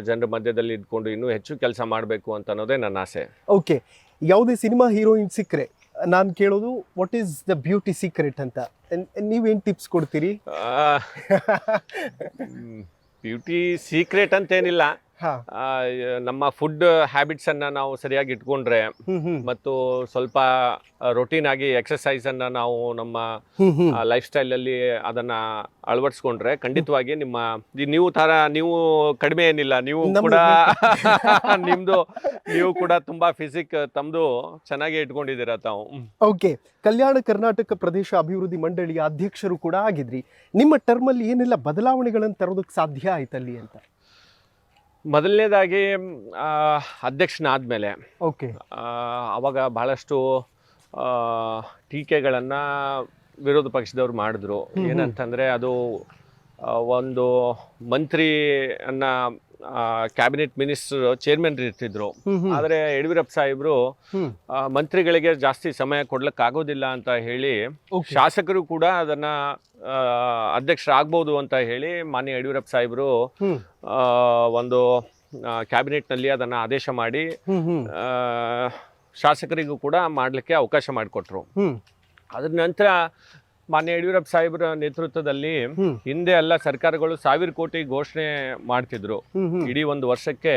ಜನರ ಮಧ್ಯದಲ್ಲಿ ಇದ್ಕೊಂಡು ಇನ್ನೂ ಹೆಚ್ಚು ಕೆಲಸ ಮಾಡಬೇಕು ಅಂತ ಅನ್ನೋದೇ ನನ್ನ ಆಸೆ. ಓಕೆ, ಯಾವುದೇ ಸಿನಿಮಾ ಹೀರೋಯಿನ್ ಸಿಕ್ಕರೆ ನಾನು ಕೇಳೋದು what is the beauty secret ಅಂತ. ನೀವೇನು ಟಿಪ್ಸ್ ಕೊಡ್ತೀರಿ? ಬ್ಯೂಟಿ ಸೀಕ್ರೆಟ್ ಅಂತೇನಿಲ್ಲ, ನಮ್ಮ ಫುಡ್ ಹ್ಯಾಬಿಟ್ಸ್ ಅನ್ನ ನಾವು ಸರಿಯಾಗಿ ಇಟ್ಕೊಂಡ್ರೆ ಮತ್ತು ಸ್ವಲ್ಪ ರೊಟೀನ್ ಆಗಿ ಎಕ್ಸರ್ಸೈಸ್ ಅನ್ನ ನಾವು ನಮ್ಮ ಲೈಫ್ ಸ್ಟೈಲ್ ಅಲ್ಲಿ ಅದನ್ನ ಅಳವಡಿಸ್ಕೊಂಡ್ರೆ ಖಂಡಿತವಾಗಿ ನೀವು ಕಡಿಮೆ ಏನಿಲ್ಲ, ನೀವು ಕೂಡ ತುಂಬಾ ಫಿಸಿಕ್ ತಮ್ದು ಚೆನ್ನಾಗಿ ಇಟ್ಕೊಂಡಿದ್ದೀರಾ ತಾವು. ಓಕೆ, ಕಲ್ಯಾಣ ಕರ್ನಾಟಕ ಪ್ರದೇಶ ಅಭಿವೃದ್ಧಿ ಮಂಡಳಿಯ ಅಧ್ಯಕ್ಷರು ಕೂಡ ಆಗಿದ್ರಿ. ನಿಮ್ಮ ಟರ್ಮ್ ಅಲ್ಲಿ ಏನೆಲ್ಲ ಬದಲಾವಣೆಗಳನ್ನು ತರೋದಕ್ಕೆ ಸಾಧ್ಯ ಆಯ್ತಲ್ಲಿ ಅಂತ? ಮೊದಲನೇದಾಗಿ ಅಧ್ಯಕ್ಷನಾದ್ಮೇಲೆ ಅವಾಗ ಬಹಳಷ್ಟು ಟೀಕೆಗಳನ್ನು ವಿರೋಧ ಪಕ್ಷದವ್ರು ಮಾಡಿದ್ರು. ಏನಂತಂದ್ರೆ ಅದು ಒಂದು ಮಂತ್ರಿಯನ್ನ ಕ್ಯಾಬಿನೆಟ್ ಮಿನಿಸ್ಟರ್ ಚೇರ್ಮನ್ ಇರ್ತಿದ್ರು, ಆದ್ರೆ ಯಡಿಯೂರಪ್ಪ ಸಾಹೇಬ್ರು ಮಂತ್ರಿಗಳಿಗೆ ಜಾಸ್ತಿ ಸಮಯ ಕೊಡ್ಲಿಕ್ಕೆ ಆಗೋದಿಲ್ಲ ಅಂತ ಹೇಳಿ ಶಾಸಕರು ಕೂಡ ಅದನ್ನ ಅಧ್ಯಕ್ಷರಾಗ್ಬೋದು ಅಂತ ಹೇಳಿ ಮಾನ್ಯ ಯಡಿಯೂರಪ್ಪ ಸಾಹೇಬ್ರು ಒಂದು ಕ್ಯಾಬಿನೆಟ್ ನಲ್ಲಿ ಅದನ್ನ ಆದೇಶ ಮಾಡಿ ಶಾಸಕರಿಗೂ ಕೂಡ ಮಾಡ್ಲಿಕ್ಕೆ ಅವಕಾಶ ಮಾಡಿಕೊಟ್ರು. ಅದ್ರ ನಂತರ ಮಾನ್ಯ ಯಡಿಯೂರಪ್ಪ ಸಾಹೇಬ್ರ ನೇತೃತ್ವದಲ್ಲಿ ಹಿಂದೆ ಎಲ್ಲ ಸರ್ಕಾರಗಳು 1,000 ಕೋಟಿ ಘೋಷಣೆ ಮಾಡ್ತಿದ್ರು. ಇಡೀ ಒಂದು ವರ್ಷಕ್ಕೆ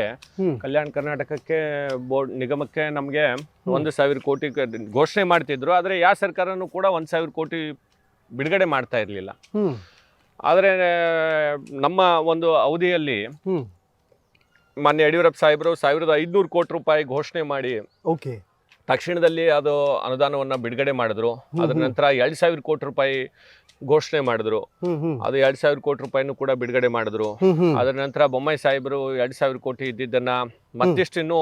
ಕಲ್ಯಾಣ ಕರ್ನಾಟಕಕ್ಕೆ ಬೋರ್ಡ್ ನಿಗಮಕ್ಕೆ ನಮ್ಗೆ 1,000 ಕೋಟಿ ಘೋಷಣೆ ಮಾಡ್ತಿದ್ರು. ಆದ್ರೆ ಯಾವ ಸರ್ಕಾರನೂ ಕೂಡ 1,000 ಕೋಟಿ ಬಿಡುಗಡೆ ಮಾಡ್ತಾ ಇರ್ಲಿಲ್ಲ. ಆದ್ರೆ ನಮ್ಮ ಒಂದು ಅವಧಿಯಲ್ಲಿ ಮಾನ್ಯ ಯಡಿಯೂರಪ್ಪ ಸಾಹೇಬ್ರು 1,500 ಕೋಟಿ ರೂಪಾಯಿ ಘೋಷಣೆ ಮಾಡಿ ತಕ್ಷಣದಲ್ಲಿ ಅದು ಅನುದಾನವನ್ನ ಬಿಡುಗಡೆ ಮಾಡಿದ್ರು. ಅದ್ರ ನಂತರ 2,000 ಕೋಟಿ ರೂಪಾಯಿ ಘೋಷಣೆ ಮಾಡಿದ್ರು, ಅದು 2,000 ಕೋಟಿ ರೂಪಾಯಿನೂ ಕೂಡ ಬಿಡುಗಡೆ ಮಾಡಿದ್ರು. ಅದರ ನಂತರ ಬೊಮ್ಮಾಯಿ ಸಾಹೇಬರು 2,000 ಕೋಟಿ ಇದ್ದಿದ್ದನ್ನ ಮತ್ತಿಷ್ಟಿನ್ನೂ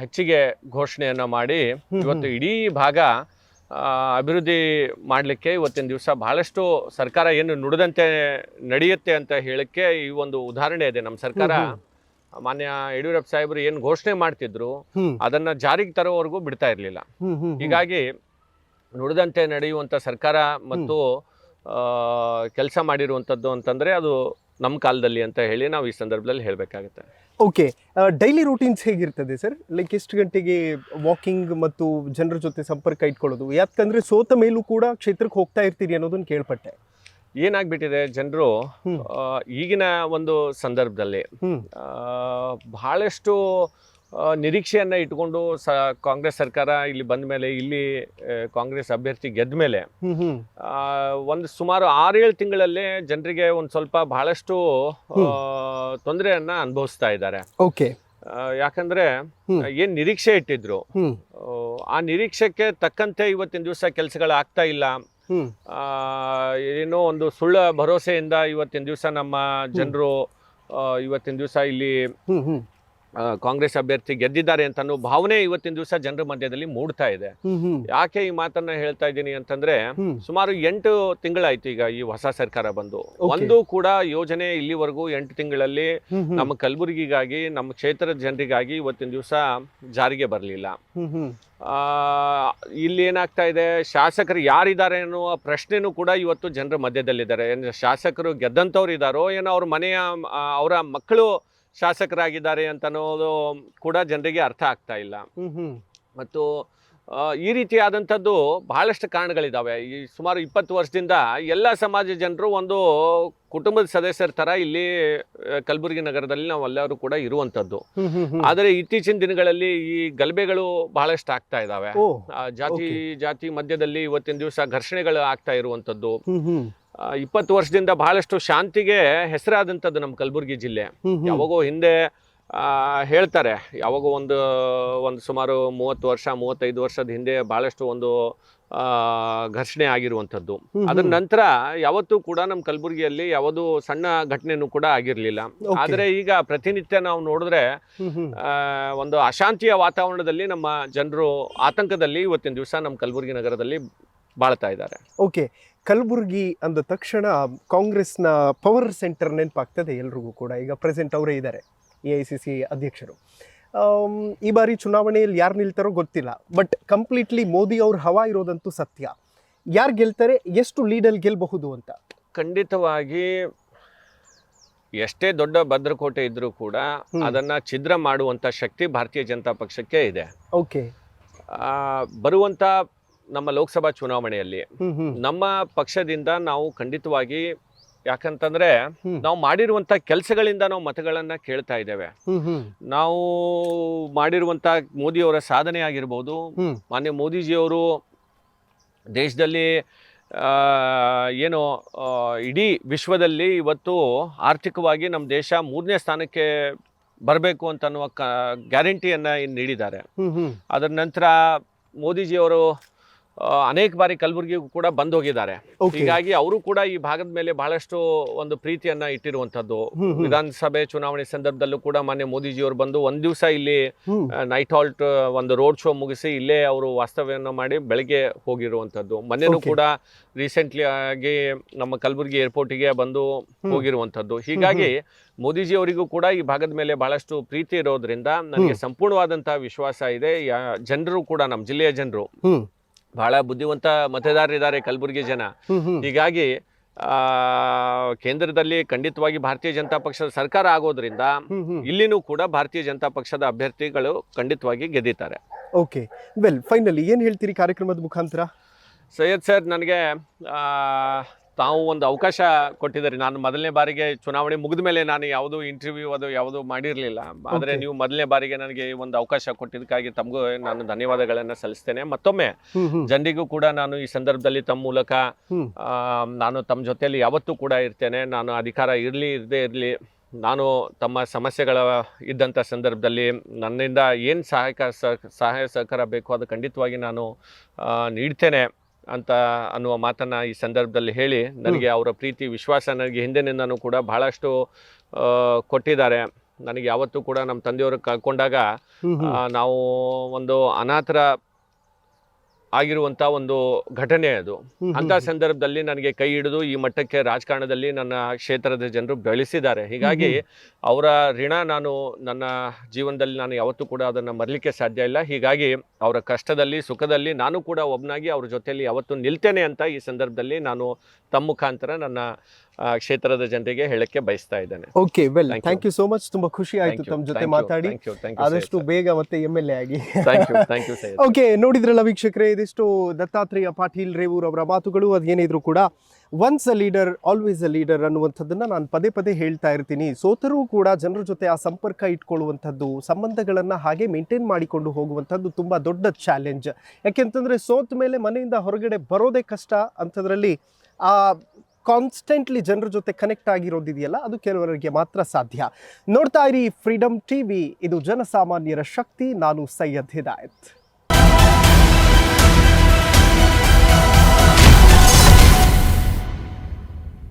ಹೆಚ್ಚಿಗೆ ಘೋಷಣೆಯನ್ನ ಮಾಡಿ ಇವತ್ತು ಇಡೀ ಭಾಗ ಅಭಿವೃದ್ಧಿ ಮಾಡಲಿಕ್ಕೆ ಇವತ್ತಿನ ದಿವಸ ಬಹಳಷ್ಟು ಸರ್ಕಾರ ಏನು ನುಡಿದಂತೆ ನಡೆಯುತ್ತೆ ಅಂತ ಹೇಳಕ್ಕೆ ಈ ಒಂದು ಉದಾಹರಣೆ ಇದೆ. ನಮ್ಮ ಸರ್ಕಾರ ಮಾನ್ಯ ಯಡಿಯೂರಪ್ಪ ಸಾಹೇಬರು ಏನು ಘೋಷಣೆ ಮಾಡ್ತಿದ್ರು ಅದನ್ನ ಜಾರಿಗೆ ತರೋವರೆಗೂ ಬಿಡ್ತಾ ಇರ್ಲಿಲ್ಲ. ಹೀಗಾಗಿ ನುಡಿದಂತೆ ನಡೆಯುವಂತ ಸರ್ಕಾರ ಮತ್ತು ಕೆಲಸ ಮಾಡಿರುವಂಥದ್ದು ಅಂತಂದ್ರೆ ಅದು ನಮ್ಮ ಕಾಲದಲ್ಲಿ ಅಂತ ಹೇಳಿ ನಾವು ಈ ಸಂದರ್ಭದಲ್ಲಿ ಹೇಳಬೇಕಾಗುತ್ತೆ. ಓಕೆ, ಡೈಲಿ ರೂಟೀನ್ಸ್ ಹೇಗಿರ್ತದೆ ಸರ್? ಲೈಕ್ ಎಷ್ಟು ಗಂಟೆಗೆ ವಾಕಿಂಗ್ ಮತ್ತು ಜನರ ಜೊತೆ ಸಂಪರ್ಕ ಇಟ್ಕೊಳ್ಳೋದು? ಯಾಕಂದ್ರೆ ಸೋತ ಮೇಲೂ ಕೂಡ ಕ್ಷೇತ್ರಕ್ಕೆ ಹೋಗ್ತಾ ಇರ್ತೀರಿ ಅನ್ನೋದನ್ನ ಕೇಳ್ಪಟ್ಟೆ. ಏನಾಗ್ಬಿಟ್ಟಿದೆ, ಜನರು ಈಗಿನ ಒಂದು ಸಂದರ್ಭದಲ್ಲಿ ಬಹಳಷ್ಟು ನಿರೀಕ್ಷೆಯನ್ನು ಇಟ್ಕೊಂಡು ಕಾಂಗ್ರೆಸ್ ಸರ್ಕಾರ ಇಲ್ಲಿ ಬಂದ ಮೇಲೆ ಇಲ್ಲಿ ಕಾಂಗ್ರೆಸ್ ಅಭ್ಯರ್ಥಿ ಗೆದ್ದ ಮೇಲೆ ಒಂದು ಸುಮಾರು 6-7 ತಿಂಗಳಲ್ಲೇ ಜನರಿಗೆ ಒಂದು ಸ್ವಲ್ಪ ಬಹಳಷ್ಟು ತೊಂದರೆಯನ್ನ ಅನುಭವಿಸ್ತಾ ಇದ್ದಾರೆ. ಓಕೆ. ಯಾಕಂದ್ರೆ ಏನ್ ನಿರೀಕ್ಷೆ ಇಟ್ಟಿದ್ರು ಆ ನಿರೀಕ್ಷೆಗೆ ತಕ್ಕಂತೆ ಇವತ್ತಿನ ದಿವಸ ಕೆಲಸಗಳು ಆಗ್ತಾ ಇಲ್ಲ. ಏನೋ ಒಂದು ಸುಳ್ಳ ಭರವಸೆಯಿಂದ ಇವತ್ತಿನ ದಿವಸ ನಮ್ಮ ಜನರು ಇವತ್ತಿನ ದಿವಸ ಇಲ್ಲಿ ಕಾಂಗ್ರೆಸ್ ಅಭ್ಯರ್ಥಿ ಗೆದ್ದಿದ್ದಾರೆ ಅಂತ ಅನ್ನೋ ಭಾವನೆ ಇವತ್ತಿನ ದಿವಸ ಜನರ ಮಧ್ಯದಲ್ಲಿ ಮೂಡ್ತಾ ಇದೆ. ಯಾಕೆ ಈ ಮಾತನ್ನ ಹೇಳ್ತಾ ಇದ್ದೀನಿ ಅಂತಂದ್ರೆ, ಸುಮಾರು 8 ತಿಂಗಳಾಯ್ತು ಈಗ ಈ ಹೊಸ ಸರ್ಕಾರ ಬಂದು. ಒಂದು ಕೂಡ ಯೋಜನೆ ಇಲ್ಲಿವರೆಗೂ 8 ತಿಂಗಳಲ್ಲಿ ನಮ್ಮ ಕಲಬುರಗಿಗಾಗಿ, ನಮ್ಮ ಕ್ಷೇತ್ರದ ಜನರಿಗಾಗಿ ಇವತ್ತಿನ ದಿವಸ ಜಾರಿಗೆ ಬರಲಿಲ್ಲ. ಇಲ್ಲಿ ಏನಾಗ್ತಾ ಇದೆ, ಶಾಸಕರು ಯಾರಿದ್ದಾರೆ ಅನ್ನುವ ಪ್ರಶ್ನೆನೂ ಕೂಡ ಇವತ್ತು ಜನರ ಮಧ್ಯದಲ್ಲಿದ್ದಾರೆ. ಶಾಸಕರು ಗೆದ್ದಂಥವ್ರು ಇದ್ದಾರೋ ಏನೋ ಅವ್ರ ಮನೆಯ ಅವರ ಮಕ್ಕಳು ಶಾಸಕರಾಗಿದ್ದಾರೆ ಅಂತ ಅನ್ನೋದು ಕೂಡ ಜನರಿಗೆ ಅರ್ಥ ಆಗ್ತಾ ಇಲ್ಲ. ಮತ್ತು ಈ ರೀತಿಯಾದಂಥದ್ದು ಬಹಳಷ್ಟು ಕಾರಣಗಳಿದ್ದಾವೆ. ಈ ಸುಮಾರು 20 ವರ್ಷದಿಂದ ಎಲ್ಲ ಸಮಾಜ ಜನರು ಒಂದು ಕುಟುಂಬದ ಸದಸ್ಯರ ಥರ ಇಲ್ಲಿ ಕಲಬುರಗಿ ನಗರದಲ್ಲಿ ನಾವೆಲ್ಲರೂ ಕೂಡ ಇರುವಂಥದ್ದು. ಆದರೆ ಇತ್ತೀಚಿನ ದಿನಗಳಲ್ಲಿ ಈ ಗಲಭೆಗಳು ಬಹಳಷ್ಟು ಆಗ್ತಾ ಇದ್ದಾವೆ. ಜಾತಿ ಮಧ್ಯದಲ್ಲಿ ಇವತ್ತಿನ ದಿವಸ ಘರ್ಷಣೆಗಳು ಆಗ್ತಾ ಇರುವಂಥದ್ದು. 20 ವರ್ಷದಿಂದ ಬಹಳಷ್ಟು ಶಾಂತಿಗೆ ಹೆಸರಾದಂಥದ್ದು ನಮ್ಮ ಕಲಬುರಗಿ ಜಿಲ್ಲೆ. ಯಾವಾಗೋ ಹಿಂದೆ ಹೇಳ್ತಾರೆ, ಯಾವಾಗೋ ಒಂದು ಸುಮಾರು 30 ವರ್ಷ 35 ವರ್ಷದ ಹಿಂದೆ ಬಹಳಷ್ಟು ಒಂದು ಘರ್ಷಣೆ ಆಗಿರುವಂಥದ್ದು. ಅದರ ನಂತರ ಯಾವತ್ತೂ ಕೂಡ ನಮ್ಮ ಕಲಬುರಗಿಯಲ್ಲಿ ಯಾವುದೂ ಸಣ್ಣ ಘಟನೆನೂ ಕೂಡ ಆಗಿರಲಿಲ್ಲ. ಆದರೆ ಈಗ ಪ್ರತಿನಿತ್ಯ ನಾವು ನೋಡಿದ್ರೆ ಒಂದು ಅಶಾಂತಿಯ ವಾತಾವರಣದಲ್ಲಿ ನಮ್ಮ ಜನರು ಆತಂಕದಲ್ಲಿ ಇವತ್ತಿನ ದಿವಸ ನಮ್ಮ ಕಲಬುರಗಿ ನಗರದಲ್ಲಿ ಬಾಳ್ತಾ ಇದ್ದಾರೆ. ಓಕೆ. ಕಲಬುರಗಿ ಅಂದ ತಕ್ಷಣ ಕಾಂಗ್ರೆಸ್ನ ಪವರ್ ಸೆಂಟರ್ ನೆನಪಾಗ್ತದೆ ಎಲ್ರಿಗೂ ಕೂಡ. ಈಗ ಪ್ರೆಸೆಂಟ್ ಅವರೇ ಇದ್ದಾರೆ, AICC ಅಧ್ಯಕ್ಷರು. ಈ ಬಾರಿ ಚುನಾವಣೆಯಲ್ಲಿ ಯಾರು ನಿಲ್ತಾರೋ ಗೊತ್ತಿಲ್ಲ, ಬಟ್ ಕಂಪ್ಲೀಟ್ಲಿ ಮೋದಿ ಅವ್ರ ಹವಾ ಇರೋದಂತೂ ಸತ್ಯ. ಯಾರು ಗೆಲ್ತಾರೆ, ಎಷ್ಟು ಲೀಡಲ್ಲಿ ಗೆಲ್ಲಬಹುದು ಅಂತ? ಖಂಡಿತವಾಗಿ ಎಷ್ಟೇ ದೊಡ್ಡ ಭದ್ರಕೋಟೆ ಇದ್ರೂ ಕೂಡ ಅದನ್ನ ಛಿದ್ರ ಮಾಡುವಂತ ಶಕ್ತಿ ಭಾರತೀಯ ಜನತಾ ಪಕ್ಷಕ್ಕೆ ಇದೆ. ಓಕೆ. ಬರುವಂತ ನಮ್ಮ ಲೋಕಸಭಾ ಚುನಾವಣೆಯಲ್ಲಿ ನಮ್ಮ ಪಕ್ಷದಿಂದ ನಾವು ಖಂಡಿತವಾಗಿ, ಯಾಕಂತಂದ್ರೆ ನಾವು ಮಾಡಿರುವಂತ ಕೆಲಸಗಳಿಂದ ನಾವು ಮತಗಳನ್ನ ಕೇಳ್ತಾ ಇದ್ದೇವೆ. ನಾವು ಮಾಡಿರುವಂತ ಮೋದಿಯವರ ಸಾಧನೆ ಆಗಿರ್ಬೋದು, ಮಾನ್ಯ ಮೋದಿಜಿಯವರು ದೇಶದಲ್ಲಿ ಏನು ಇಡೀ ವಿಶ್ವದಲ್ಲಿ ಇವತ್ತು ಆರ್ಥಿಕವಾಗಿ ನಮ್ಮ ದೇಶ 3ನೇ ಸ್ಥಾನಕ್ಕೆ ಬರಬೇಕು ಅಂತ ಅನ್ನುವ ಗ್ಯಾರಂಟಿಯನ್ನ ನೀಡಿದ್ದಾರೆ. ಅದರ ನಂತರ ಮೋದಿಜಿಯವರು ಅನೇಕ ಬಾರಿ ಕಲಬುರಗಿಗೂ ಕೂಡ ಬಂದು ಹೋಗಿದ್ದಾರೆ. ಹೀಗಾಗಿ ಅವರು ಕೂಡ ಈ ಭಾಗದ ಮೇಲೆ ಬಹಳಷ್ಟು ಒಂದು ಪ್ರೀತಿಯನ್ನ ಇಟ್ಟಿರುವಂತದ್ದು. ವಿಧಾನಸಭೆ ಚುನಾವಣೆ ಸಂದರ್ಭದಲ್ಲೂ ಕೂಡ ಮಾನ್ಯ ಮೋದಿಜಿಯವರು ಬಂದು ಒಂದ್ ದಿವಸ ಇಲ್ಲಿ ನೈಟ್ ಹಾಲ್ಟ್ ಒಂದು ರೋಡ್ ಶೋ ಮುಗಿಸಿ ಇಲ್ಲೇ ಅವರು ವಾಸ್ತವ್ಯವನ್ನು ಮಾಡಿ ಬೆಳಗ್ಗೆ ಹೋಗಿರುವಂತದ್ದು. ಮೊನ್ನೆನೂ ಕೂಡ ರೀಸೆಂಟ್ಲಿ ಆಗಿ ನಮ್ಮ ಕಲಬುರಗಿ ಏರ್ಪೋರ್ಟಿಗೆ ಬಂದು ಹೋಗಿರುವಂತದ್ದು. ಹೀಗಾಗಿ ಮೋದಿಜಿ ಅವರಿಗೂ ಕೂಡ ಈ ಭಾಗದ ಮೇಲೆ ಬಹಳಷ್ಟು ಪ್ರೀತಿ ಇರೋದ್ರಿಂದ ನನಗೆ ಸಂಪೂರ್ಣವಾದಂತಹ ವಿಶ್ವಾಸ ಇದೆ. ಜನರು ಕೂಡ, ನಮ್ಮ ಜಿಲ್ಲೆಯ ಜನರು ಬಹಳ ಬುದ್ಧಿವಂತ ಮತದಾರರಿದ್ದಾರೆ ಕಲಬುರಗಿ ಜನ. ಹೀಗಾಗಿ ಕೇಂದ್ರದಲ್ಲಿ ಖಂಡಿತವಾಗಿ ಭಾರತೀಯ ಜನತಾ ಪಕ್ಷದ ಸರ್ಕಾರ ಆಗೋದ್ರಿಂದ ಇಲ್ಲಿನೂ ಕೂಡ ಭಾರತೀಯ ಜನತಾ ಪಕ್ಷದ ಅಭ್ಯರ್ಥಿಗಳು ಖಂಡಿತವಾಗಿ ಗೆದ್ದಿದ್ದಾರೆ. ಓಕೆ, ವೆಲ್, ಫೈನಲಿ ಏನ್ ಹೇಳ್ತೀರಿ ಕಾರ್ಯಕ್ರಮದ ಮುಖಾಂತರ? ಸೈಯದ್ ಸರ್, ನನಗೆ ತಾವು ಒಂದು ಅವಕಾಶ ಕೊಟ್ಟಿದ್ದಾರೆ. ನಾನು ಮೊದಲನೇ ಬಾರಿಗೆ ಚುನಾವಣೆ ಮುಗಿದ ಮೇಲೆ ನಾನು ಯಾವುದೂ ಇಂಟರ್ವ್ಯೂ ಅದು ಯಾವುದೂ ಮಾಡಿರಲಿಲ್ಲ. ಆದರೆ ನೀವು ಮೊದಲನೇ ಬಾರಿಗೆ ನನಗೆ ಒಂದು ಅವಕಾಶ ಕೊಟ್ಟಿದ್ದಕ್ಕಾಗಿ ತಮಗೂ ನಾನು ಧನ್ಯವಾದಗಳನ್ನು ಸಲ್ಲಿಸ್ತೇನೆ. ಮತ್ತೊಮ್ಮೆ ಜನರಿಗೂ ಕೂಡ ನಾನು ಈ ಸಂದರ್ಭದಲ್ಲಿ ತಮ್ಮ ಮೂಲಕ ನಾನು ತಮ್ಮ ಜೊತೆಯಲ್ಲಿ ಯಾವತ್ತೂ ಕೂಡ ಇರ್ತೇನೆ. ನಾನು ಅಧಿಕಾರ ಇರಲಿ ಇರದೇ ಇರಲಿ, ನಾನು ತಮ್ಮ ಸಮಸ್ಯೆಗಳ ಇದ್ದಂಥ ಸಂದರ್ಭದಲ್ಲಿ ನನ್ನಿಂದ ಏನು ಸಹಾಯ ಸಹಕಾರ ಬೇಕು ಅದು ಖಂಡಿತವಾಗಿ ನಾನು ನೀಡ್ತೇನೆ ಅಂತ ಅನ್ನುವ ಮಾತನ್ನ ಈ ಸಂದರ್ಭದಲ್ಲಿ ಹೇಳಿ, ನನಗೆ ಅವರ ಪ್ರೀತಿ ವಿಶ್ವಾಸ ನನಗೆ ಹಿಂದಿನಿಂದನೂ ಕೂಡ ಬಹಳಷ್ಟು ಕೊಟ್ಟಿದ್ದಾರೆ. ನನಗೆ ಯಾವತ್ತೂ ಕೂಡ ನಮ್ಮ ತಂದೆಯವರು ಕಳ್ಕೊಂಡಾಗ ನಾವು ಒಂದು ಅನಾಥರ ಆಗಿರುವಂತ ಒಂದು ಘಟನೆ ಅದು. ಅಂತ ಸಂದರ್ಭದಲ್ಲಿ ನನಗೆ ಕೈ ಹಿಡಿದು ಈ ಮಟ್ಟಕ್ಕೆ ರಾಜಕಾರಣದಲ್ಲಿ ನನ್ನ ಕ್ಷೇತ್ರದ ಜನರು ಬೆಳೆಸಿದ್ದಾರೆ. ಹೀಗಾಗಿ ಅವರ ಋಣ ನಾನು ನನ್ನ ಜೀವನದಲ್ಲಿ ನಾನು ಯಾವತ್ತೂ ಕೂಡ ಅದನ್ನು ಮರಲಿಕ್ಕೆ ಸಾಧ್ಯ ಇಲ್ಲ. ಹೀಗಾಗಿ ಅವರ ಕಷ್ಟದಲ್ಲಿ ಸುಖದಲ್ಲಿ ನಾನು ಕೂಡ ಒಬ್ಬನಾಗಿ ಅವ್ರ ಜೊತೆಯಲ್ಲಿ ಯಾವತ್ತೂ ನಿಲ್ತೇನೆ ಅಂತ ಈ ಸಂದರ್ಭದಲ್ಲಿ ನಾನು ತಮ್ಮ ಮುಖಾಂತರ ನನ್ನ ಕ್ಷೇತ್ರದ ಜನರಿಗೆ ಹೇಳಕ್ಕೆ ಬಯಸ್ತಾ ಇದ್ದೇನೆ. Okay, well, thank you so much. ತುಂಬಾ ಖುಷಿ ಆಯ್ತು ತಮ್ಮ ಜೊತೆ ಮಾತಾಡಿ. ಆದಷ್ಟು ಬೇಗ ಮತ್ತೆ MLA ಆಗಿ. ಓಕೆ, ನೋಡಿದ್ರಲ್ಲ ವೀಕ್ಷಕರೇ, ಇದಿಷ್ಟು ದತ್ತಾತ್ರೇಯ ಪಾಟೀಲ್ ರೇವೂರ್ ಅವರ ಮಾತುಗಳು. ಅದೇನಿದ್ರು ಕೂಡ once a leader always a leader ಅನ್ನುವಂಥದ್ದನ್ನು ನಾನು ಪದೇ ಪದೇ ಹೇಳ್ತಾ ಇರ್ತೀನಿ. ಸೋತರೂ ಕೂಡ ಜನರ ಜೊತೆ ಆ ಸಂಪರ್ಕ ಇಟ್ಕೊಳ್ಳುವಂಥದ್ದು, ಸಂಬಂಧಗಳನ್ನು ಹಾಗೆ ಮೇಂಟೈನ್ ಮಾಡಿಕೊಂಡು ಹೋಗುವಂಥದ್ದು ತುಂಬ ದೊಡ್ಡ ಚಾಲೆಂಜ್. ಯಾಕೆಂತಂದರೆ ಸೋತ ಮೇಲೆ ಮನೆಯಿಂದ ಹೊರಗಡೆ ಬರೋದೇ ಕಷ್ಟ. ಅಂಥದ್ರಲ್ಲಿ ಆ ಕಾನ್ಸ್ಟೆಂಟ್ಲಿ ಜನರ ಜೊತೆ ಕನೆಕ್ಟ್ ಆಗಿರೋದಿದೆಯಲ್ಲ, ಅದು ಕೆಲವರಿಗೆ ಮಾತ್ರ ಸಾಧ್ಯ. ನೋಡ್ತಾ ಇರಿ ಫ್ರೀಡಮ್ ಟಿವಿ, ಇದು ಜನಸಾಮಾನ್ಯರ ಶಕ್ತಿ. ನಾನು ಸೈಯದ್ ಹಿದಾಯತ್.